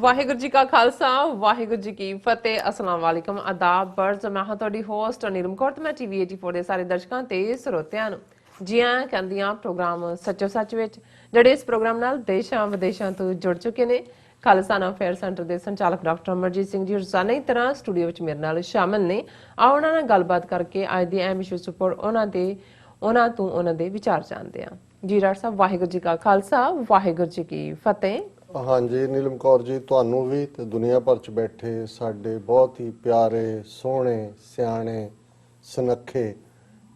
ਵਾਹਿਗੁਰੂ ਜੀ ਕਾ ਖਾਲਸਾ ਵਾਹਿਗੁਰੂ ਜੀ ਕੀ ਫਤਿਹ। ਅਸਲਾਮ ਵਾਲੇਕਮ, ਆਦਾਬ ਬਰਜ਼। ਮੈਂ ਹਾਂ ਤੁਹਾਡੀ ਹੋਸਟ ਨੀਲਮ ਕੌਰ ਤੇ ਮੈਂ ਟੀਵੀ 84 ਦੇ ਸਾਰੇ ਦਰਸ਼ਕਾਂ ਤੇ ਸਰੋਤਿਆਂ ਨੂੰ ਜੀ ਆਇਆਂ ਕਹਿੰਦੀਆਂ ਪ੍ਰੋਗਰਾਮ ਸੱਚੋ ਸੱਚ ਵਿੱਚ, ਜਿਹੜੇ ਇਸ ਪ੍ਰੋਗਰਾਮ ਨਾਲ ਦੇਸ਼ਾਂ ਵਿਦੇਸ਼ਾਂ ਤੋਂ ਜੁੜ ਚੁੱਕੇ ਨੇ। ਖਾਲਸਾਨਾ ਅਫੇਅਰ ਸੈਂਟਰ ਦੇ ਸੰਚਾਲਕ ਡਾਕਟਰ ਅਮਰਜੀਤ ਸਿੰਘ ਜੀ ਰੋਜ਼ਾਨਾ ਦੀ ਤਰ੍ਹਾਂ ਸਟੂਡੀਓ ਵਿੱਚ ਮੇਰੇ ਨਾਲ ਸ਼ਾਮਲ ਨੇ। ਆਓ ਉਹਨਾਂ ਨਾਲ ਗੱਲਬਾਤ ਕਰਕੇ ਅੱਜ ਦੇ ਅਹਿਮ ਇਸ਼ੂਜ਼ ਉੱਪਰ ਉਹਨਾਂ ਦੇ ਵਿਚਾਰ ਜਾਣਦੇ ਹਾਂ। ਜੀ ਡਾਕਟਰ ਸਾਹਿਬ, ਵਾਹਿਗੁਰੂ ਜੀ ਕਾ ਖਾਲਸਾ ਵਾਹਿਗੁਰੂ ਜੀ ਕੀ ਫਤਿਹ। ਹਾਂਜੀ ਨੀਲਮ ਕੌਰ ਜੀ, ਤੁਹਾਨੂੰ ਵੀ ਤੇ ਦੁਨੀਆ ਭਰ ਚ ਬੈਠੇ ਸਾਡੇ ਬਹੁਤ ਹੀ ਪਿਆਰੇ ਸੋਹਣੇ ਸਿਆਣੇ ਸੁਨੱਖੇ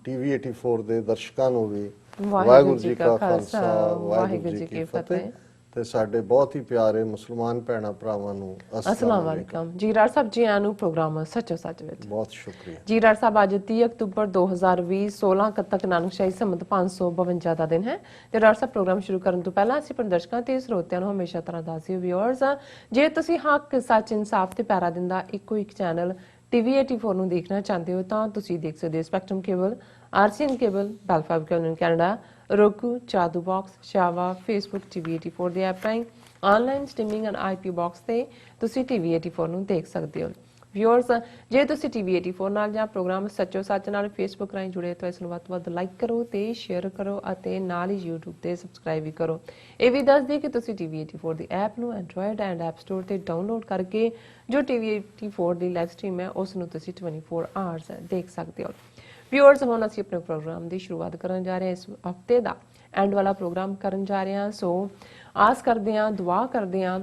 ਟੀਵੀ 84 ਦੇ ਦਰਸ਼ਕਾਂ ਨੂੰ ਵੀ ਵਾਹਿਗੁਰੂ ਜੀ ਕਾ ਖਾਲਸਾ ਵਾਹਿਗੁਰੂ ਜੀ ਕੀ ਫਤਿਹ। ਤੇ ਸਾਡੇ ਬਹੁਤ ਹੀ ਪਿਆਰੇ ਮੁਸਲਮਾਨ ਭੈਣਾਂ ਭਰਾਵਾਂ ਨੂੰ ਅਸਲਾਮ ਵਾਲੇਕਮ। ਜੀ ਡਾਕਟਰ ਸਾਹਿਬ, ਜੀ ਆਇਆਂ ਨੂੰ ਪ੍ਰੋਗਰਾਮ ਸੱਚੋ ਸੱਚ ਵਿੱਚ। ਬਹੁਤ ਸ਼ੁਕਰੀਆ ਜੀ ਡਾਕਟਰ ਸਾਹਿਬ, ਅੱਜ 30 ਅਕਤੂਬਰ 2020 16 ਕੱਤਕ ਨਾਨਕਸ਼ਾਹੀ ਸੰਮਤ 552 ਦਾ ਦਿਨ ਹੈ। ਤੇ ਡਾਕਟਰ ਸਾਹਿਬ, ਪ੍ਰੋਗਰਾਮ ਸ਼ੁਰੂ ਕਰਨ ਤੋਂ ਪਹਿਲਾਂ ਅਸੀਂ ਆਪਣੇ ਦਰਸ਼ਕਾਂ ਤੇ ਸਰੋਤਿਆਂ ਨੂੰ ਹਮੇਸ਼ਾ ਤਰ੍ਹਾਂ ਦੱਸਦੇ ਵਿਊਅਰਸ, ਜੇ ਤੁਸੀਂ ਹੱਕ ਸੱਚ ਇਨਸਾਫ ਤੇ ਪੈਰਾ ਦਿੰਦਾ ਇੱਕੋ ਇੱਕ ਚੈਨਲ ਟੀਵੀ 84 ਨੂੰ ਦੇਖਣਾ ਚਾਹੁੰਦੇ ਹੋ ਤਾਂ ਤੁਸੀਂ ਦੇਖ ਸਕਦੇ ਹੋ spectrum cable, RCN cable, bell fibe cable Canada, roku, ਚਾਦੂ ਬਾਕਸ, ਸ਼ਾਵਾ, ਫੇਸਬੁੱਕ ਟੀਵੀ 84 ਦੇ ਐਪ ਰਾਹੀਂ online streaming and IP box ਤੇ ਤੁਸੀਂ ਟੀਵੀ 84 ਨੂੰ ਦੇਖ ਸਕਦੇ ਹੋ। ਵਿਊਅਰਸ, ਜੇ ਤੁਸੀਂ ਟੀਵੀ 84 ਨਾਲ ਜਾਂ ਪ੍ਰੋਗਰਾਮ ਸੱਚੋ ਸੱਚ ਨਾਲ ਫੇਸਬੁੱਕ ਰਾਹੀਂ ਜੁੜੇ ਤਾਂ ਇਸ ਨੂੰ ਵੱਧ ਤੋਂ ਵੱਧ ਲਾਈਕ ਕਰੋ ਤੇ ਸ਼ੇਅਰ ਕਰੋ ਅਤੇ ਨਾਲ ਹੀ YouTube ਤੇ ਸਬਸਕ੍ਰਾਈਬ ਵੀ ਕਰੋ। ਇਹ ਵੀ ਦੱਸ ਦਿਓ ਕਿ ਤੁਸੀਂ ਟੀਵੀ 84 ਦੀ ਐਪ ਨੂੰ ਐਂਡਰੋਇਡ ਐਂਡ ਐਪ ਸਟੋਰ ਤੇ ਡਾਊਨਲੋਡ ਕਰਕੇ ਜੋ ਟੀਵੀ 84 ਦੀ ਲਾਈਵ ਸਟ੍ਰੀਮ ਹੈ ਉਸ ਨੂੰ ਤੁਸੀਂ 24 ਆਵਰਸ ਦੇਖ ਸਕਦੇ ਹੋ। ਵਿਊਅਰਸ, ਹੁਣ ਅਸੀਂ ਆਪਣੇ ਪ੍ਰੋਗਰਾਮ ਦੀ ਸ਼ੁਰੂਆਤ ਕਰਨ ਜਾ ਰਹੇ ਹਾਂ। ਇਸ ਹਫਤੇ ਦਾ ਐਂਡ ਵਾਲਾ ਪ੍ਰੋਗਰਾਮ ਕਰਨ ਜਾ ਰਹੇ ਹਾਂ। ਸੋ ਆਸ ਕਰਦੇ ਹਾਂ, ਦੁਆ ਕਰਦੇ ਹਾਂ,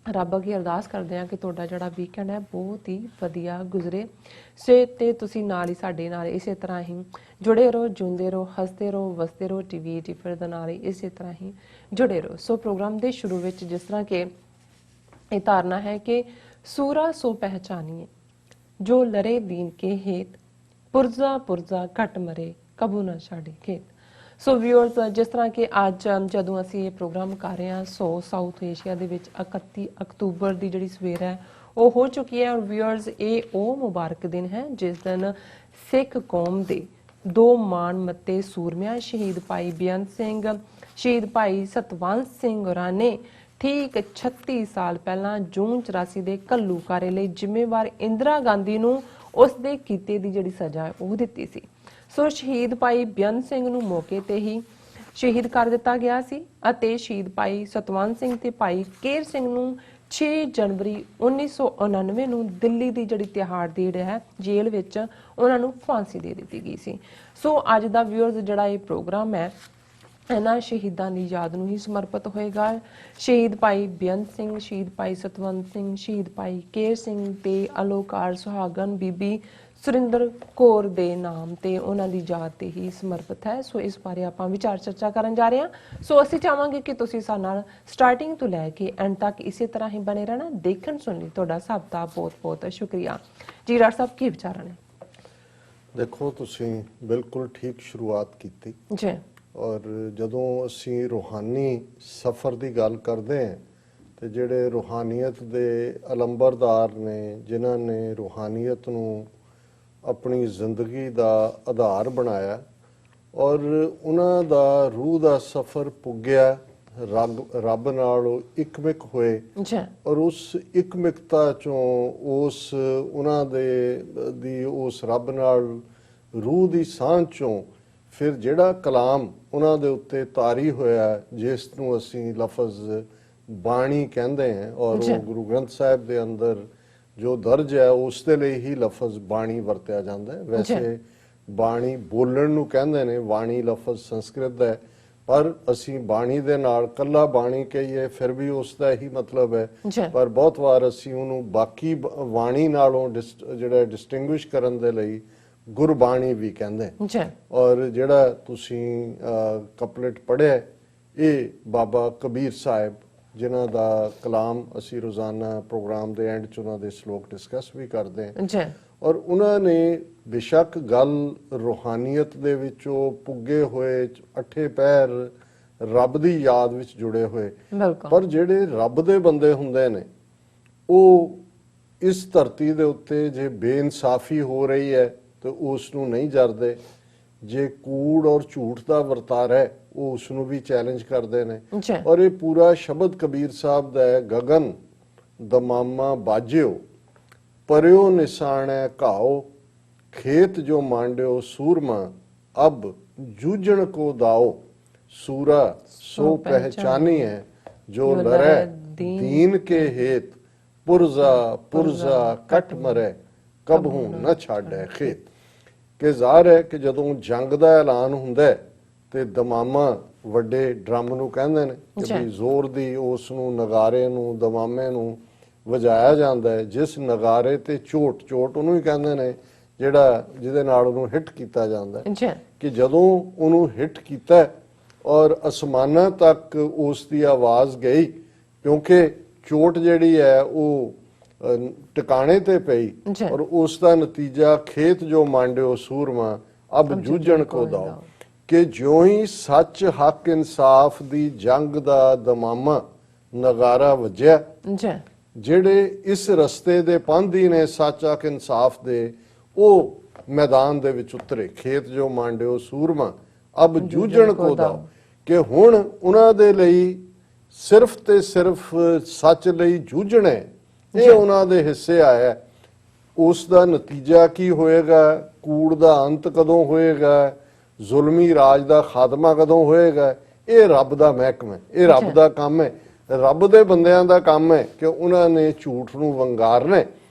ਰੱਬ ਅੱਗੇ ਅਰਦਾਸ ਕਰਦੇ ਹਾਂ ਕਿ ਤੁਹਾਡਾ ਜਿਹੜਾ ਵੀਕਐਂਡ ਹੈ ਬਹੁਤ ਹੀ ਵਧੀਆ ਗੁਜ਼ਰੇ। ਸੋ ਤੇ ਤੁਸੀਂ ਨਾਲ ਹੀ ਸਾਡੇ ਨਾਲ ਇਸੇ ਤਰ੍ਹਾਂ ਹੀ ਜੁੜੇ ਰਹੋ, ਜਿਉਂਦੇ ਰਹੋ, ਹੱਸਦੇ ਰਹੋ, ਵਸਦੇ ਰਹੋ। ਟੀਵੀ 84 ਦੇ ਨਾਲ ਹੀ ਇਸੇ ਤਰ੍ਹਾਂ ਹੀ ਜੁੜੇ ਰਹੋ। ਸੋ ਪ੍ਰੋਗਰਾਮ ਦੇ ਸ਼ੁਰੂ ਵਿੱਚ ਜਿਸ ਤਰ੍ਹਾਂ ਕਿ ਇਹ ਧਾਰਨਾ ਹੈ ਕਿ ਸੂਰਾ ਸੋ ਪਹਿਚਾਨੀਏ ਜੋ ਲਰੇ ਦੀਨ ਕੇ ਹੇਤ, ਪੁਰਜ਼ਾ ਪੁਰਜ਼ਾ ਘਟ ਮਰੇ ਕਬੂ ਨਾ ਛਾੜੇ ਖੇਤ। ਸੋ ਵਿਊਅਰਸ, ਜਿਸ ਤਰ੍ਹਾਂ ਕਿ ਅੱਜ ਜਦੋਂ ਅਸੀਂ ਇਹ ਪ੍ਰੋਗਰਾਮ ਕਰ ਰਹੇ ਹਾਂ, ਸੋ ਸਾਊਥ ਏਸ਼ੀਆ ਦੇ ਵਿੱਚ 31 ਅਕਤੂਬਰ ਦੀ ਜਿਹੜੀ ਸਵੇਰ ਹੈ ਉਹ ਹੋ ਚੁੱਕੀ ਹੈ। ਔਰ ਵਿਊਅਰਸ, ਇਹ ਉਹ ਮੁਬਾਰਕ ਦਿਨ ਹੈ ਜਿਸ ਦਿਨ ਸਿੱਖ ਕੌਮ ਦੇ ਦੋ ਮਾਣ ਮੱਤੇ ਸੂਰਮਿਆਂ ਸ਼ਹੀਦ ਭਾਈ ਬੇਅੰਤ ਸਿੰਘ, ਸ਼ਹੀਦ ਭਾਈ ਸਤਵੰਤ ਸਿੰਘ ਹੋਰਾਂ ਨੇ ਠੀਕ 36 ਸਾਲ ਪਹਿਲਾਂ ਜੂਨ 84 ਦੇ ਘੱਲੂਘਾਰੇ ਲਈ ਜ਼ਿੰਮੇਵਾਰ ਇੰਦਰਾ ਗਾਂਧੀ ਨੂੰ ਉਸ ਦੇ ਕੀਤੇ ਦੀ ਜਿਹੜੀ ਸਜ਼ਾ ਹੈ ਉਹ ਦਿੱਤੀ ਸੀ। ਸੋ ਸ਼ਹੀਦ ਭਾਈ ਬੇਅੰਤ ਸਿੰਘ ਨੂੰ ਮੌਕੇ ਤੇ ਹੀ ਸ਼ਹੀਦ ਕਰ ਦਿੱਤਾ ਗਿਆ ਸੀ ਅਤੇ ਸ਼ਹੀਦ ਭਾਈ ਸਤਵੰਤ ਸਿੰਘ ਤੇ ਭਾਈ ਕੇਰ ਸਿੰਘ ਨੂੰ 6 ਜਨਵਰੀ 1999 ਨੂੰ ਦਿੱਲੀ ਦੀ ਜਿਹੜੀ ਤਿਹਾੜ ਜੇਲ੍ਹ ਹੈ ਜੇਲ੍ਹ ਵਿੱਚ ਉਹਨਾਂ ਨੂੰ ਫਾਂਸੀ ਦੇ ਦਿੱਤੀ ਗਈ ਸੀ। ਸੋ ਅੱਜ ਦਾ ਵਿਊਅਰਸ ਜਿਹੜਾ ਇਹ ਪ੍ਰੋਗਰਾਮ ਹੈ ਇਹਨਾਂ ਸ਼ਹੀਦਾਂ ਦੀ ਯਾਦ ਨੂੰ ਹੀ ਸਮਰਪਿਤ ਹੋਏਗਾ। ਸ਼ਹੀਦ ਭਾਈ ਬੇਅੰਤ ਸਿੰਘ, ਸ਼ਹੀਦ ਭਾਈ ਸਤਵੰਤ ਸਿੰਘ, ਸ਼ਹੀਦ ਭਾਈ ਕੇਰ ਸਿੰਘ ਤੇ ਅਲੋਕਾਰ ਸੁਹਾਗਣ ਬੀਬੀ ਸੁਰਿੰਦਰ ਕੌਰ ਦੇ ਨਾਮ ਤੇ ਉਹਨਾਂ ਦੀ ਯਾਦ ਤੇ ਹੀ ਸਮਰਪਿਤ ਹੈ। ਸੋ ਇਸ ਬਾਰੇ ਆਪਾਂ ਵਿਚਾਰ ਚਰਚਾ ਕਰਨ ਜਾ ਰਹੇ ਹਾਂ। ਸੋ ਅਸੀਂ ਚਾਹਾਂਗੇ ਕਿ ਤੁਸੀਂ ਸਾਡੇ ਨਾਲ ਸਟਾਰਟਿੰਗ ਤੋਂ ਲੈ ਕੇ ਐਂਡ ਤੱਕ ਇਸੇ ਤਰ੍ਹਾਂ ਹੀ ਬਣੇ ਰਹਿਣਾ। ਦੇਖਣ ਸੁਣਨ ਲਈ ਤੁਹਾਡਾ ਸਭ ਦਾ ਬਹੁਤ ਬਹੁਤ ਸ਼ੁਕਰੀਆ। ਜੀ ਡਾਕਟਰ ਸਾਹਿਬ, ਕੀ ਵਿਚਾਰ ਨੇ? ਦੇਖੋ, ਤੁਸੀਂ ਬਿਲਕੁਲ ਠੀਕ ਸ਼ੁਰੂਆਤ ਕੀਤੀ ਜੀ। ਔਰ ਜਦੋਂ ਅਸੀਂ ਰੂਹਾਨੀ ਸਫ਼ਰ ਦੀ ਗੱਲ ਕਰਦੇ ਹਾਂ ਤੇ ਜਿਹੜੇ ਰੂਹਾਨੀਅਤ ਦੇ ਅਲੰਬਰਦਾਰ ਨੇ, ਜਿਨ੍ਹਾਂ ਨੇ ਰੂਹਾਨੀਅਤ ਨੂੰ ਆਪਣੀ ਜ਼ਿੰਦਗੀ ਦਾ ਆਧਾਰ ਬਣਾਇਆ ਔਰ ਉਹਨਾਂ ਦਾ ਰੂਹ ਦਾ ਸਫ਼ਰ ਪੁੱਗਿਆ, ਰੱਬ ਨਾਲ ਇੱਕਮਿਕ ਹੋਏ ਔਰ ਉਸ ਇੱਕਮਿਕਤਾ ਚੋਂ ਉਹਨਾਂ ਦੀ ਉਸ ਰੱਬ ਨਾਲ ਰੂਹ ਦੀ ਸਾਂਝ ਚੋਂ ਫਿਰ ਜਿਹੜਾ ਕਲਾਮ ਉਹਨਾਂ ਦੇ ਉੱਤੇ ਤਾਰੀ ਹੋਇਆ, ਜਿਸ ਨੂੰ ਅਸੀਂ ਲਫ਼ਜ਼ ਬਾਣੀ ਕਹਿੰਦੇ ਹਾਂ ਔਰ ਉਹ ਗੁਰੂ ਗ੍ਰੰਥ ਸਾਹਿਬ ਦੇ ਅੰਦਰ ਜੋ ਦਰਜ ਹੈ ਉਸ ਦੇ ਲਈ ਹੀ ਲਫ਼ਜ਼ ਬਾਣੀ ਵਰਤਿਆ ਜਾਂਦਾ ਹੈ। ਵੈਸੇ ਬਾਣੀ ਬੋਲਣ ਨੂੰ ਕਹਿੰਦੇ ਨੇ, ਬਾਣੀ ਲਫ਼ਜ਼ ਸੰਸਕ੍ਰਿਤ ਦਾ ਹੈ, ਪਰ ਅਸੀਂ ਬਾਣੀ ਦੇ ਨਾਲ ਕੱਲਾ ਬਾਣੀ ਕਹੀਏ ਫਿਰ ਵੀ ਉਸ ਦਾ ਹੀ ਮਤਲਬ ਹੈ। ਪਰ ਬਹੁਤ ਵਾਰ ਅਸੀਂ ਉਹਨੂੰ ਬਾਕੀ ਬਾਣੀ ਨਾਲੋਂ ਜਿਹੜਾ ਡਿਸਟਿੰਗੁਇਸ਼ ਕਰਨ ਦੇ ਲਈ ਗੁਰਬਾਣੀ ਵੀ ਕਹਿੰਦੇ। ਔਰ ਜਿਹੜਾ ਤੁਸੀਂ ਕਪਲੇਟ ਪੜ੍ਹਿਆ, ਇਹ ਬਾਬਾ ਕਬੀਰ ਸਾਹਿਬ ਜਿਨ੍ਹਾਂ ਦਾ ਕਲਾਮ ਅਸੀਂ ਰੋਜ਼ਾਨਾ ਪ੍ਰੋਗਰਾਮ ਦੇ ਐਂਡ 'ਚ ਉਹਨਾਂ ਦੇ ਸ਼ਲੋਕ ਡਿਸਕਸ ਵੀ ਕਰਦੇ ਹਾਂ। ਔਰ ਉਹਨਾਂ ਨੇ ਬੇਸ਼ੱਕ ਗੱਲ ਰੂਹਾਨੀਅਤ ਦੇ ਵਿੱਚ ਉਹ ਪੁੱਗੇ ਹੋਏ ਅੱਠੇ ਪੈਰ ਰੱਬ ਦੀ ਯਾਦ ਵਿੱਚ ਜੁੜੇ ਹੋਏ, ਪਰ ਜਿਹੜੇ ਰੱਬ ਦੇ ਬੰਦੇ ਹੁੰਦੇ ਨੇ ਉਹ ਇਸ ਧਰਤੀ ਦੇ ਉੱਤੇ ਜੇ ਬੇਇਨਸਾਫੀ ਹੋ ਰਹੀ ਹੈ ਤੇ ਉਸ ਨੂੰ ਨਹੀਂ ਜਰਦੇ, ਜੇ ਕੂੜ ਔਰ ਝੂਠ ਦਾ ਵਰਤਾਰਾ ਹੈ ਉਹ ਉਸ ਨੂੰ ਵੀ ਚੈਲੰਜ ਕਰਦੇ ਨੇ। ਔਰ ਇਹ ਪੂਰਾ ਸ਼ਬਦ ਕਬੀਰ ਸਾਹਿਬ ਦਾ ਹੈ, ਗਗਨ ਦਮਾਮਾ ਬਾਜਿਓ, ਪਰਿਓ ਨਿਸ਼ਾਨੈ ਘਾਓ, ਖੇਤ ਜੋ ਮਾਂਡਿਓ ਸੂਰਮਾ, ਅਬ ਜੂਝਣ ਕੋ ਦਾਓ, ਸੂਰਾ ਸੋ ਪਹਿਚਾਨੀਐ, ਜੋ ਲਰੈ ਦੀਨ ਕੇ ਹੇਤ, ਪੁਰਜ਼ਾ ਪੁਰਜ਼ਾ ਕੱਟ ਮਰੈ, ਕਬਹੂ ਨਾ ਛਾੜੈ ਖੇਤ। ਕਿ ਜ਼ਾਹਰ ਹੈ ਕਿ ਜਦੋਂ ਜੰਗ ਦਾ ਐਲਾਨ ਹੁੰਦਾ ਹੈ ਤੇ ਦਮਾਮਾ ਵੱਡੇ ਡਰਮ ਨੂੰ ਕਹਿੰਦੇ ਨੇ ਕਿ ਵੀ ਜ਼ੋਰ ਦੀ ਉਸ ਨੂੰ ਨਗਾਰੇ ਨੂੰ ਦਮਾਮੇ ਨੂੰ ਵਜਾਇਆ ਜਾਂਦਾ ਹੈ। ਜਿਸ ਨਗਾਰੇ ਤੇ ਝੋਟ ਉਹਨੂੰ ਹੀ ਕਹਿੰਦੇ ਨੇ ਜਿਹੜਾ ਜਿਹਦੇ ਨਾਲ ਉਹਨੂੰ ਹਿੱਟ ਕੀਤਾ ਜਾਂਦਾ ਹੈ। ਕਿ ਜਦੋਂ ਉਹਨੂੰ ਹਿੱਟ ਕੀਤਾ ਔਰ ਅਸਮਾਨਾਂ ਤੱਕ ਉਸ ਦੀ ਆਵਾਜ਼ ਗਈ, ਕਿਉਂਕਿ ਚੋਟ ਜਿਹੜੀ ਹੈ ਉਹ ਟਿਕਾਣੇ ਤੇ ਪਈ, ਔਰ ਉਸ ਦਾ ਨਤੀਜਾ ਖੇਤ ਜੋ ਮਾਂਡਿਓ ਸੂਰਮਾ, ਅਬ ਜੂਝਣ ਕੋ ਦਾਓ। ਕਿ ਜਿਉਂ ਹੀ ਸੱਚ ਹੱਕ ਇਨਸਾਫ ਦੀ ਜੰਗ ਦਾ ਦਮਾਮਾ ਨਗਾਰਾ ਵੱਜਿਆ, ਜਿਹੜੇ ਇਸ ਰਸਤੇ ਦੇ ਪਾਂਧੀ ਨੇ ਸੱਚ ਹੱਕ ਇਨਸਾਫ ਦੇ, ਉਹ ਮੈਦਾਨ ਦੇ ਵਿੱਚ ਉਤਰੇ। ਖੇਤ ਜੋ ਮਾਂਡਿਓ ਸੂਰਮਾ, ਅਬ ਜੂਝਣ ਕੋ ਦਾਓ। ਕਿ ਹੁਣ ਉਹਨਾਂ ਦੇ ਲਈ ਸਿਰਫ ਤੇ ਸਿਰਫ ਸੱਚ ਲਈ ਜੂਝਣਾ, ਇਹ ਉਹਨਾਂ ਦੇ ਹਿੱਸੇ ਆਇਆ। ਉਸ ਦਾ ਨਤੀਜਾ ਕੀ ਹੋਏਗਾ, ਕੂੜ ਦਾ ਅੰਤ ਕਦੋਂ ਹੋਏਗਾ, ਜ਼ੁਲਮੀ ਰਾਜ ਦਾ ਖਾਤਮਾ ਕਦੋਂ ਹੋਏਗਾ, ਇਹ ਰੱਬ ਦਾ ਮਹਿਕਮਾ ਹੈ, ਇਹ ਰੱਬ ਦਾ ਕੰਮ ਹੈ। ਰੱਬ ਦੇ ਬੰਦਿਆਂ ਦਾ ਕੰਮ ਹੈ ਕਿ ਉਹਨਾਂ ਨੇ ਝੂਠ ਨੂੰ ਵੰਗਾਰਨਾ।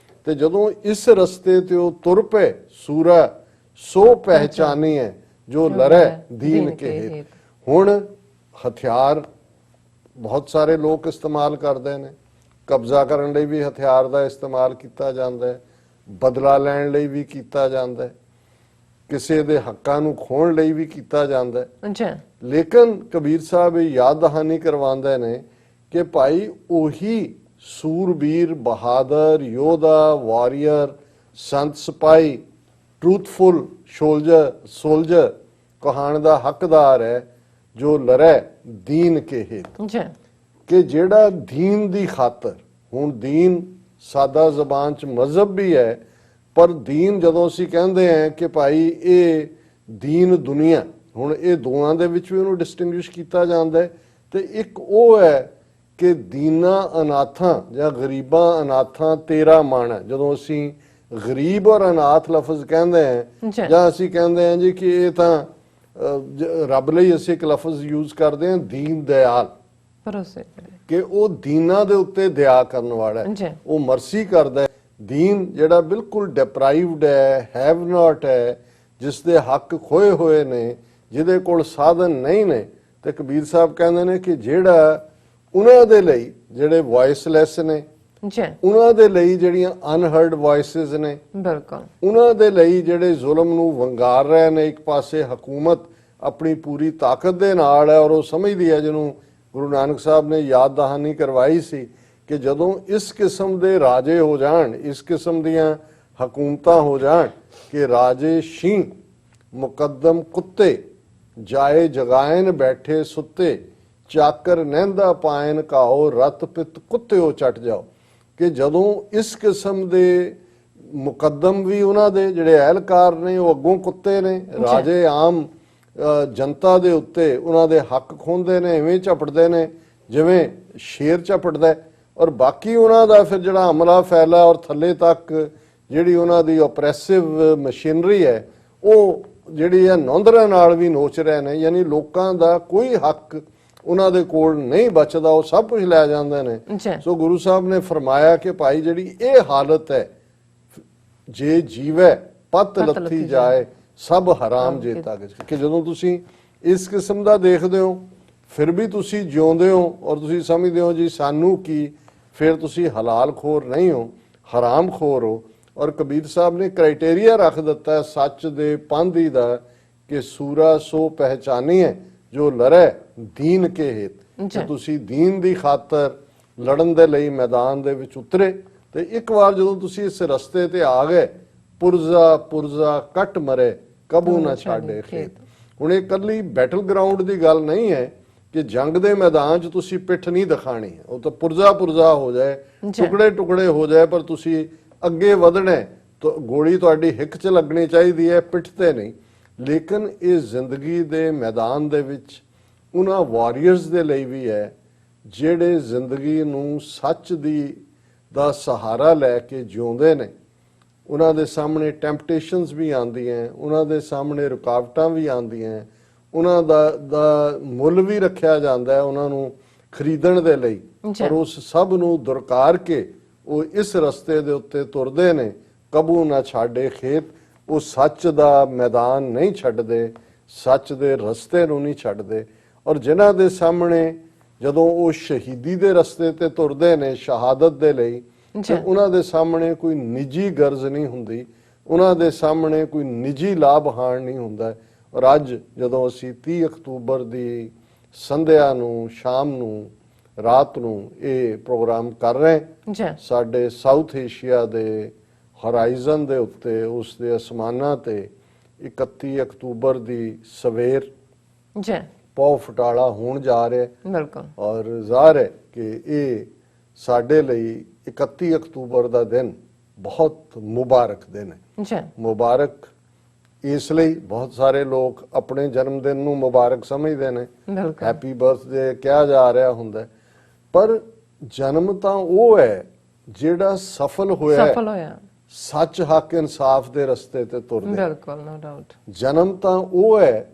ਤੇ ਜਦੋਂ ਇਸ ਰਸਤੇ ਤੇ ਉਹ ਤੁਰ ਪਏ, ਸੂਰਾ ਸੋ ਪਹਿਚਾਨੀ ਹੈ, ਜੋ ਲਰੈ ਦੀਨ ਕੇ ਹੇਤ। ਹੁਣ ਹਥਿਆਰ ਬਹੁਤ ਸਾਰੇ ਲੋਕ ਇਸਤੇਮਾਲ ਕਰਦੇ ਨੇ, ਕਬਜ਼ਾ ਕਰਨ ਲਈ ਵੀ ਹਥਿਆਰ ਦਾ ਇਸਤੇਮਾਲ ਕੀਤਾ ਜਾਂਦਾ ਹੈ, ਬਦਲਾ ਲੈਣ ਲਈ ਵੀ ਕੀਤਾ ਜਾਂਦਾ ਹੈ, ਕਿਸੇ ਦੇ ਹੱਕਾਂ ਨੂੰ ਖੋਹਣ ਲਈ ਵੀ ਕੀਤਾ ਜਾਂਦਾ ਹੈ। ਲੇਕਿਨ ਕਬੀਰ ਸਾਹਿਬ ਇਹ ਯਾਦ ਦਹਾਨੀ ਕਰਵਾਉਂਦੇ ਨੇ ਕਿ ਭਾਈ ਉਹੀ ਸੂਰਬੀਰ, ਬਹਾਦਰ, ਯੋਧਾ, ਵਾਰੀਅਰ, ਸੰਤ ਸਿਪਾਹੀ, ਟਰੂਥਫੁਲ ਸੋਲਜਰ ਕਹਾਣ ਦਾ ਹੱਕਦਾਰ ਹੈ, ਜੋ ਲਰੈ ਦੀਨ ਕੇ ਹੇਤ। ਕਿ ਜਿਹੜਾ ਦੀਨ ਦੀ ਖਾਤਰ, ਹੁਣ ਦੀਨ ਸਾਦਾ ਜ਼ਬਾਨ ਚ ਮਜ਼ਹਬ ਵੀ ਹੈ, ਪਰ ਦੀਨ ਜਦੋਂ ਅਸੀਂ ਕਹਿੰਦੇ ਹਾਂ ਕਿ ਭਾਈ ਇਹ ਦੀਨ ਦੁਨੀਆ, ਹੁਣ ਇਹ ਦੋਵਾਂ ਦੇ ਵਿੱਚ ਵੀ ਉਹਨੂੰ ਡਿਸਟਿੰਗੁਇਸ਼ ਕੀਤਾ ਜਾਂਦਾ ਹੈ। ਤੇ ਇੱਕ ਉਹ ਹੈ ਕਿ ਦੀਨਾ ਅਨਾਥਾਂ ਜਾਂ ਗਰੀਬਾਂ ਅਨਾਥਾਂ ਤੇਰਾ ਮਨ ਹੈ। ਜਦੋਂ ਅਸੀਂ ਗਰੀਬ ਔਰ ਅਨਾਥ ਲਫ਼ਜ਼ ਕਹਿੰਦੇ ਹਾਂ, ਜਾਂ ਅਸੀਂ ਕਹਿੰਦੇ ਹਾਂ ਜੀ ਕਿ ਇਹ ਤਾਂ ਰੱਬ ਲਈ ਅਸੀਂ ਇੱਕ ਲਫ਼ਜ਼ ਯੂਜ਼ ਕਰਦੇ ਹਾਂ, ਦੀਨ ਦਿਆਲ, ਕਿ ਉਹ ਦੀਨਾਂ ਦੇ ਉੱਤੇ ਦਇਆ ਕਰਨ ਵਾਲਾ ਹੈ, ਉਹ ਮਰਸੀ ਕਰਦਾ ਹੈ। ਦੀਨ ਜਿਹੜਾ ਬਿਲਕੁਲ ਡਿਪਰਾਈਵਡ ਹੈ, ਹੈਵ ਨਾਟ ਹੈ, ਜਿਸ ਦੇ ਹੱਕ ਖੋਏ ਹੋਏ ਨੇ, ਜਿਹਦੇ ਕੋਲ ਸਾਧਨ ਨਹੀਂ ਨੇ, ਤੇ ਕਬੀਰ ਸਾਹਿਬ ਕਹਿੰਦੇ ਨੇ ਕਿ ਜਿਹੜਾ ਉਹਨਾਂ ਦੇ ਲਈ ਜਿਹੜੇ ਵੌਇਸਲੈਸ ਨੇ, ਉਹਨਾਂ ਦੇ ਲਈ ਜਿਹੜੀਆਂ ਅਨਹਰਡ ਵੌਇਸਸ ਨੇ, ਬਿਲਕੁਲ ਉਹਨਾਂ ਦੇ ਲਈ ਜਿਹੜੇ ਜ਼ੁਲਮ ਨੂੰ ਵੰਗਾਰ ਰਹੇ ਨੇ, ਇੱਕ ਪਾਸੇ ਹਕੂਮਤ ਆਪਣੀ ਪੂਰੀ ਤਾਕਤ ਦੇ ਨਾਲ ਹੈ ਔਰ ਉਹ ਸਮਝਦੀ ਹੈ, ਜਿਹਨੂੰ ਗੁਰੂ ਨਾਨਕ ਸਾਹਿਬ ਨੇ ਯਾਦ ਦਹਾਨੀ ਕਰਵਾਈ ਸੀ ਕਿ ਜਦੋਂ ਇਸ ਕਿਸਮ ਦੇ ਰਾਜੇ ਹੋ ਜਾਣ, ਇਸ ਕਿਸਮ ਦੀਆਂ ਹਕੂਮਤਾਂ ਹੋ ਜਾਣ ਕਿ ਰਾਜੇ ਸ਼ੀਂ ਮੁਕੱਦਮ ਕੁੱਤੇ, ਜਾਏ ਜਗਾਇਨ ਬੈਠੇ ਸੁੱਤੇ, ਚਾਕਰ ਨਹਿੰਦਾ ਪਾਇਨ ਘਾਓ, ਰਤ ਪਿੱਤ ਕੁੱਤਿਓ ਚੱਟ ਜਾਓ। ਕਿ ਜਦੋਂ ਇਸ ਕਿਸਮ ਦੇ ਮੁਕੱਦਮ ਵੀ ਉਹਨਾਂ ਦੇ ਜਿਹੜੇ ਅਹਿਲਕਾਰ ਨੇ ਉਹ ਅੱਗੋਂ ਕੁੱਤੇ ਨੇ, ਰਾਜੇ ਆਮ ਜਨਤਾ ਦੇ ਉੱਤੇ ਉਹਨਾਂ ਦੇ ਹੱਕ ਖੋਹਦੇ ਨੇ, ਐਵੇਂ ਝਪਟਦੇ ਨੇ ਜਿਵੇਂ ਸ਼ੇਰ ਝਪਟਦਾ, ਔਰ ਬਾਕੀ ਉਹਨਾਂ ਦਾ ਫਿਰ ਜਿਹੜਾ ਹਮਲਾ ਫੈਲਾ ਔਰ ਥੱਲੇ ਤੱਕ ਜਿਹੜੀ ਉਹਨਾਂ ਦੀ ਓਪਰੈਸਿਵ ਮਸ਼ੀਨਰੀ ਹੈ, ਉਹ ਜਿਹੜੀ ਹੈ ਨੌਂਦਰਾਂ ਨਾਲ ਵੀ ਨੋਚ ਰਹੇ ਨੇ। ਯਾਨੀ ਲੋਕਾਂ ਦਾ ਕੋਈ ਹੱਕ ਉਹਨਾਂ ਦੇ ਕੋਲ ਨਹੀਂ ਬਚਦਾ, ਉਹ ਸਭ ਕੁਝ ਲੈ ਜਾਂਦੇ ਨੇ। ਸੋ ਗੁਰੂ ਸਾਹਿਬ ਨੇ ਫਰਮਾਇਆ ਕਿ ਭਾਈ ਜਿਹੜੀ ਇਹ ਹਾਲਤ ਹੈ, ਜੇ ਜੀਵੈ ਪਤ ਲੱਥੀ ਜਾਏ, ਸਭ ਹਰਾਮ ਜੇ ਤੱਕ। ਕਿ ਜਦੋਂ ਤੁਸੀਂ ਇਸ ਕਿਸਮ ਦਾ ਦੇਖਦੇ ਹੋ ਫਿਰ ਵੀ ਤੁਸੀਂ ਜਿਉਂਦੇ ਹੋ ਔਰ ਤੁਸੀਂ ਸਮਝਦੇ ਹੋ ਜੀ ਸਾਨੂੰ ਕੀ, ਫਿਰ ਤੁਸੀਂ ਹਲਾਲ ਖੋਰ ਨਹੀਂ ਹੋ, ਹਰਾਮ ਖੋਰ ਹੋ। ਔਰ ਕਬੀਰ ਸਾਹਿਬ ਨੇ ਕ੍ਰਾਈਟੇਰੀਆ ਰੱਖ ਦਿੱਤਾ ਸੱਚ ਦੇ ਪਾਂਧੀ ਦਾ ਕਿ ਸੂਰਾ ਸੋ ਪਹਿਚਾਨੀ ਹੈ, ਜੋ ਲੜੈ ਦੀਨ ਕੇ ਹੇਤ। ਕਿ ਤੁਸੀਂ ਦੀਨ ਦੀ ਖਾਤਰ ਲੜਨ ਦੇ ਲਈ ਮੈਦਾਨ ਦੇ ਵਿੱਚ ਉਤਰੇ, ਤੇ ਇੱਕ ਵਾਰ ਜਦੋਂ ਤੁਸੀਂ ਇਸ ਰਸਤੇ ਤੇ ਆ ਗਏ, ਪੁਰਜ਼ਾ ਪੁਰਜ਼ਾ ਕੱਟ ਮਰੇ, ਕਬੂ ਨਾ ਛਾੜੇ ਖੇਤ। ਹੁਣ ਇਹ ਕੱਲੀ ਬੈਟਲ ਗਰਾਊਂਡ ਦੀ ਗੱਲ ਨਹੀਂ ਹੈ ਕਿ ਜੰਗ ਦੇ ਮੈਦਾਨ 'ਚ ਤੁਸੀਂ ਪਿੱਠ ਨਹੀਂ ਦਿਖਾਣੀ, ਉਹ ਤਾਂ ਪੁਰਜ਼ਾ ਪੁਰਜ਼ਾ ਹੋ ਜਾਏ, ਟੁਕੜੇ ਟੁਕੜੇ ਹੋ ਜਾਏ, ਪਰ ਤੁਸੀਂ ਅੱਗੇ ਵਧਣਾ। ਗੋਲੀ ਤੁਹਾਡੀ ਹਿੱਕ 'ਚ ਲੱਗਣੀ ਚਾਹੀਦੀ ਹੈ, ਪਿੱਠ ਤੇ ਨਹੀਂ। ਲੇਕਿਨ ਇਹ ਜ਼ਿੰਦਗੀ ਦੇ ਮੈਦਾਨ ਦੇ ਵਿੱਚ ਉਹਨਾਂ ਵਾਰੀਅਰਸ ਦੇ ਲਈ ਵੀ ਹੈ ਜਿਹੜੇ ਜ਼ਿੰਦਗੀ ਨੂੰ ਸੱਚ ਦੀ ਦਾ ਸਹਾਰਾ ਲੈ ਕੇ ਜਿਉਂਦੇ ਨੇ। ਉਹਨਾਂ ਦੇ ਸਾਹਮਣੇ ਟੈਂਪਟੇਸ਼ਨਸ ਵੀ ਆਉਂਦੀਆਂ, ਉਹਨਾਂ ਦੇ ਸਾਹਮਣੇ ਰੁਕਾਵਟਾਂ ਵੀ ਆਉਂਦੀਆਂ, ਉਹਨਾਂ ਦਾ ਮੁੱਲ ਵੀ ਰੱਖਿਆ ਜਾਂਦਾ ਹੈ ਉਹਨਾਂ ਨੂੰ ਖਰੀਦਣ ਦੇ ਲਈ, ਪਰ ਉਸ ਸਭ ਨੂੰ ਦੁਰਕਾਰ ਕੇ ਉਹ ਇਸ ਰਸਤੇ ਦੇ ਉੱਤੇ ਤੁਰਦੇ ਨੇ। ਕਬੂ ਨਾ ਛਾੜੇ ਖੇਤ, ਉਹ ਸੱਚ ਦਾ ਮੈਦਾਨ ਨਹੀਂ ਛੱਡਦੇ, ਸੱਚ ਦੇ ਰਸਤੇ ਨੂੰ ਨਹੀਂ ਛੱਡਦੇ। ਔਰ ਜਿਨ੍ਹਾਂ ਦੇ ਸਾਹਮਣੇ ਜਦੋਂ ਉਹ ਸ਼ਹੀਦੀ ਦੇ ਰਸਤੇ ਤੇ ਤੁਰਦੇ ਨੇ ਸ਼ਹਾਦਤ ਦੇ ਲਈ, ਤੇ ਉਹਨਾਂ ਦੇ ਸਾਹਮਣੇ ਕੋਈ ਨਿੱਜੀ ਗਰਜ਼ ਨਹੀਂ ਹੁੰਦੀ, ਉਹਨਾਂ ਦੇ ਸਾਹਮਣੇ ਕੋਈ ਨਿੱਜੀ ਲਾਭ ਹਾਨ ਨਹੀਂ ਹੁੰਦਾ। ਔਰ ਅੱਜ ਜਦੋਂ ਅਸੀਂ 30 ਅਕਤੂਬਰ ਦੀ ਸੰਧਿਆ ਨੂੰ, ਸ਼ਾਮ ਨੂੰ, ਰਾਤ ਨੂੰ ਇਹ ਪ੍ਰੋਗਰਾਮ ਕਰ ਰਹੇ, ਸਾਡੇ ਸਾਊਥ ਏਸ਼ੀਆ ਦੇ ਹੋਰਾਈਜ਼ਨ ਦੇ ਉੱਤੇ, ਉਸ ਦੇ ਅਸਮਾਨਾਂ ਤੇ 31 ਅਕਤੂਬਰ ਦੀ ਸਵੇਰ ਪੌ ਫਟਾਲਾ ਹੋਣ ਜਾ ਰਿਹਾ। ਬਿਲਕੁਲ। ਔਰ ਜ਼ਾਹਰ ਹੈ ਕਿ ਇਹ ਸਾਡੇ ਲਈ 31 ਅਕਤੂਬਰ ਦਾ ਦਿਨ ਬਹੁਤ ਮੁਬਾਰਕ ਦਿਨ ਹੈ। ਮੁਬਾਰਕ ਇਸ ਲਈ ਬਹੁਤ ਸਾਰੇ ਲੋਕ ਆਪਣੇ ਜਨਮ ਦਿਨ ਨੂੰ ਮੁਬਾਰਕ ਸਮਝਦੇ ਨੇ, ਹੈਪੀ ਬਰਥਡੇ ਕਿਹਾ ਜਾ ਰਿਹਾ ਹੁੰਦਾ, ਪਰ ਜਨਮ ਤਾਂ ਉਹ ਹੈ ਜਿਹੜਾ ਸਫਲ ਹੋਇਆ ਸੱਚ, ਹੱਕ, ਇਨਸਾਫ ਦੇ ਰਸਤੇ ਤੇ ਤੁਰਦੇ। ਬਿਲਕੁਲ, ਨੋ ਡਾਊਟ। ਜਨਮ ਤਾਂ ਉਹ ਹੈ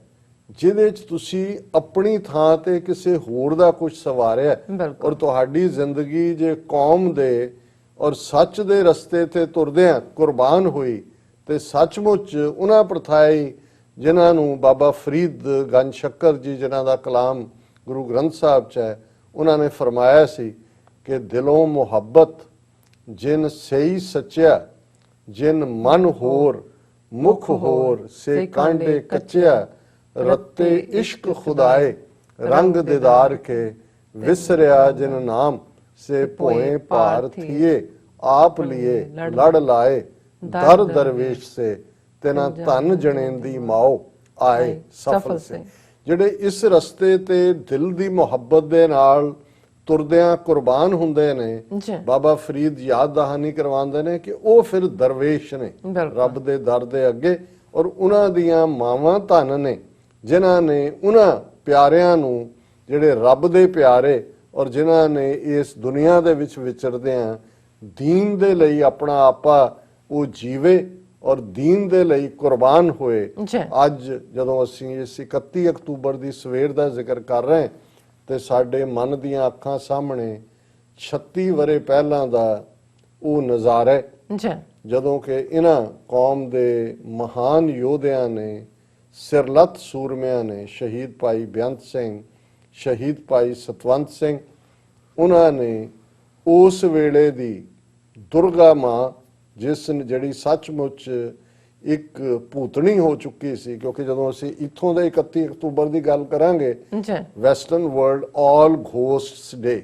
ਜਿਹਦੇ ਚ ਤੁਸੀਂ ਆਪਣੀ ਥਾਂ ਤੇ ਕਿਸੇ ਹੋਰ ਦਾ ਕੁਝ ਸਵਾਰਿਆ, ਔਰ ਤੁਹਾਡੀ ਜ਼ਿੰਦਗੀ ਜੇ ਕੌਮ ਦੇ ਔਰ ਸੱਚ ਦੇ ਰਸਤੇ ਤੇ ਤੁਰਦਿਆਂ ਕੁਰਬਾਨ ਹੋਈ, ਤੇ ਸੱਚਮੁੱਚ ਉਹਨਾਂ ਪ੍ਰਥਾਈ ਜਿਨ੍ਹਾਂ ਨੂੰ ਬਾਬਾ ਫਰੀਦ ਗੰਜ ਸ਼ੱਕਰ ਜੀ, ਜਿਨ੍ਹਾਂ ਦਾ ਕਲਾਮ ਗੁਰੂ ਗ੍ਰੰਥ ਸਾਹਿਬ ਚ ਹੈ, ਉਹਨਾਂ ਨੇ ਫਰਮਾਇਆ ਸੀ ਕਿ ਦਿਲੋਂ ਮੁਹੱਬਤ ਜਿਨ ਸਹੀ ਸੱਚਿਆ, ਜਿਨ ਮਨ ਹੋਰ ਮੁਖ ਹੋਰ, ਸੇ ਕਾਂਡੇ ਕੱਚਿਆ, ਰੱਤੇ ਇਸ਼ਕ ਖੁਦਾਏ ਰੰਗ ਦਿਦਾਰ ਕੇ, ਵਿਸਰਿਆ ਜਿਨ ਨਾਮ ਸੇ ਭੋਏ ਭਾਰ ਥੀਏ, ਆਪ ਲਿਏ ਲੜ ਲਾਏ ਦਰ ਦਰਵੇਸ਼ ਸੇ, ਤਿਨਾ ਧਨ ਜਣੇਂਦੀ ਮਾਓ ਆਏ ਸਫਲ ਸੇ। ਜਿਹੜੇ ਇਸ ਰਸਤੇ ਤੇ ਦਿਲ ਦੀ ਮੁਹੱਬਤ ਦੇ ਨਾਲ ਤੁਰਦਿਆਂ ਕੁਰਬਾਨ ਹੁੰਦੇ ਨੇ, ਬਾਬਾ ਫਰੀਦ ਯਾਦ ਦਹਾਨੀ ਕਰਵਾਉਂਦੇ ਨੇ ਕਿ ਉਹ ਫਿਰ ਦਰਵੇਸ਼ ਨੇ ਰੱਬ ਦੇ ਦਰ ਦੇ ਅੱਗੇ, ਔਰ ਉਹਨਾਂ ਦੀਆਂ ਮਾਵਾਂ ਧਨ ਨੇ ਜਿਨ੍ਹਾਂ ਨੇ ਉਹਨਾਂ ਪਿਆਰਿਆਂ ਨੂੰ, ਜਿਹੜੇ ਰੱਬ ਦੇ ਪਿਆਰੇ ਔਰ ਜਿਨ੍ਹਾਂ ਨੇ ਇਸ ਦੁਨੀਆ ਦੇ ਵਿੱਚ ਵਿਚਰਦਿਆਂ ਦੀਨ ਦੇ ਲਈ ਆਪਣਾ ਆਪਾ ਉਹ ਜੀਵੇ ਔਰ ਦੀਨ ਦੇ ਲਈ ਕੁਰਬਾਨ ਹੋਏ। ਅੱਜ ਜਦੋਂ ਅਸੀਂ ਇਸ 31 ਅਕਤੂਬਰ ਦੀ ਸਵੇਰ ਦਾ ਜ਼ਿਕਰ ਕਰ ਰਹੇ, ਤੇ ਸਾਡੇ ਮਨ ਦੀਆਂ ਅੱਖਾਂ ਸਾਹਮਣੇ 36 ਵਰੇ ਪਹਿਲਾਂ ਦਾ ਉਹ ਨਜ਼ਾਰਾ, ਜਦੋਂ ਕਿ ਇਹਨਾਂ ਕੌਮ ਦੇ ਮਹਾਨ ਯੋਧਿਆਂ ਨੇ, ਸਿਰਲੱਥ ਸੂਰਮਿਆਂ ਨੇ, ਸ਼ਹੀਦ ਭਾਈ ਬੇਅੰਤ ਸਿੰਘ, ਸ਼ਹੀਦ ਭਾਈ ਸਤਵੰਤ ਸਿੰਘ, ਉਹਨਾਂ ਨੇ ਉਸ ਵੇਲੇ ਦੀ ਦੁਰਗਾ ਮਾਂ, ਜਿਸ ਨੇ ਜਿਹੜੀ ਸੱਚਮੁੱਚ ਇੱਕ ਭੂਤਣੀ ਹੋ ਚੁੱਕੀ ਸੀ, ਕਿਉਂਕਿ ਜਦੋਂ ਅਸੀਂ ਇੱਥੋਂ ਦੇ 31 ਅਕਤੂਬਰ ਦੀ ਗੱਲ ਕਰਾਂਗੇ, ਵੈਸਟਰਨ ਵਰਲਡ ਆਲ ਘੋਸਟਸ ਡੇ,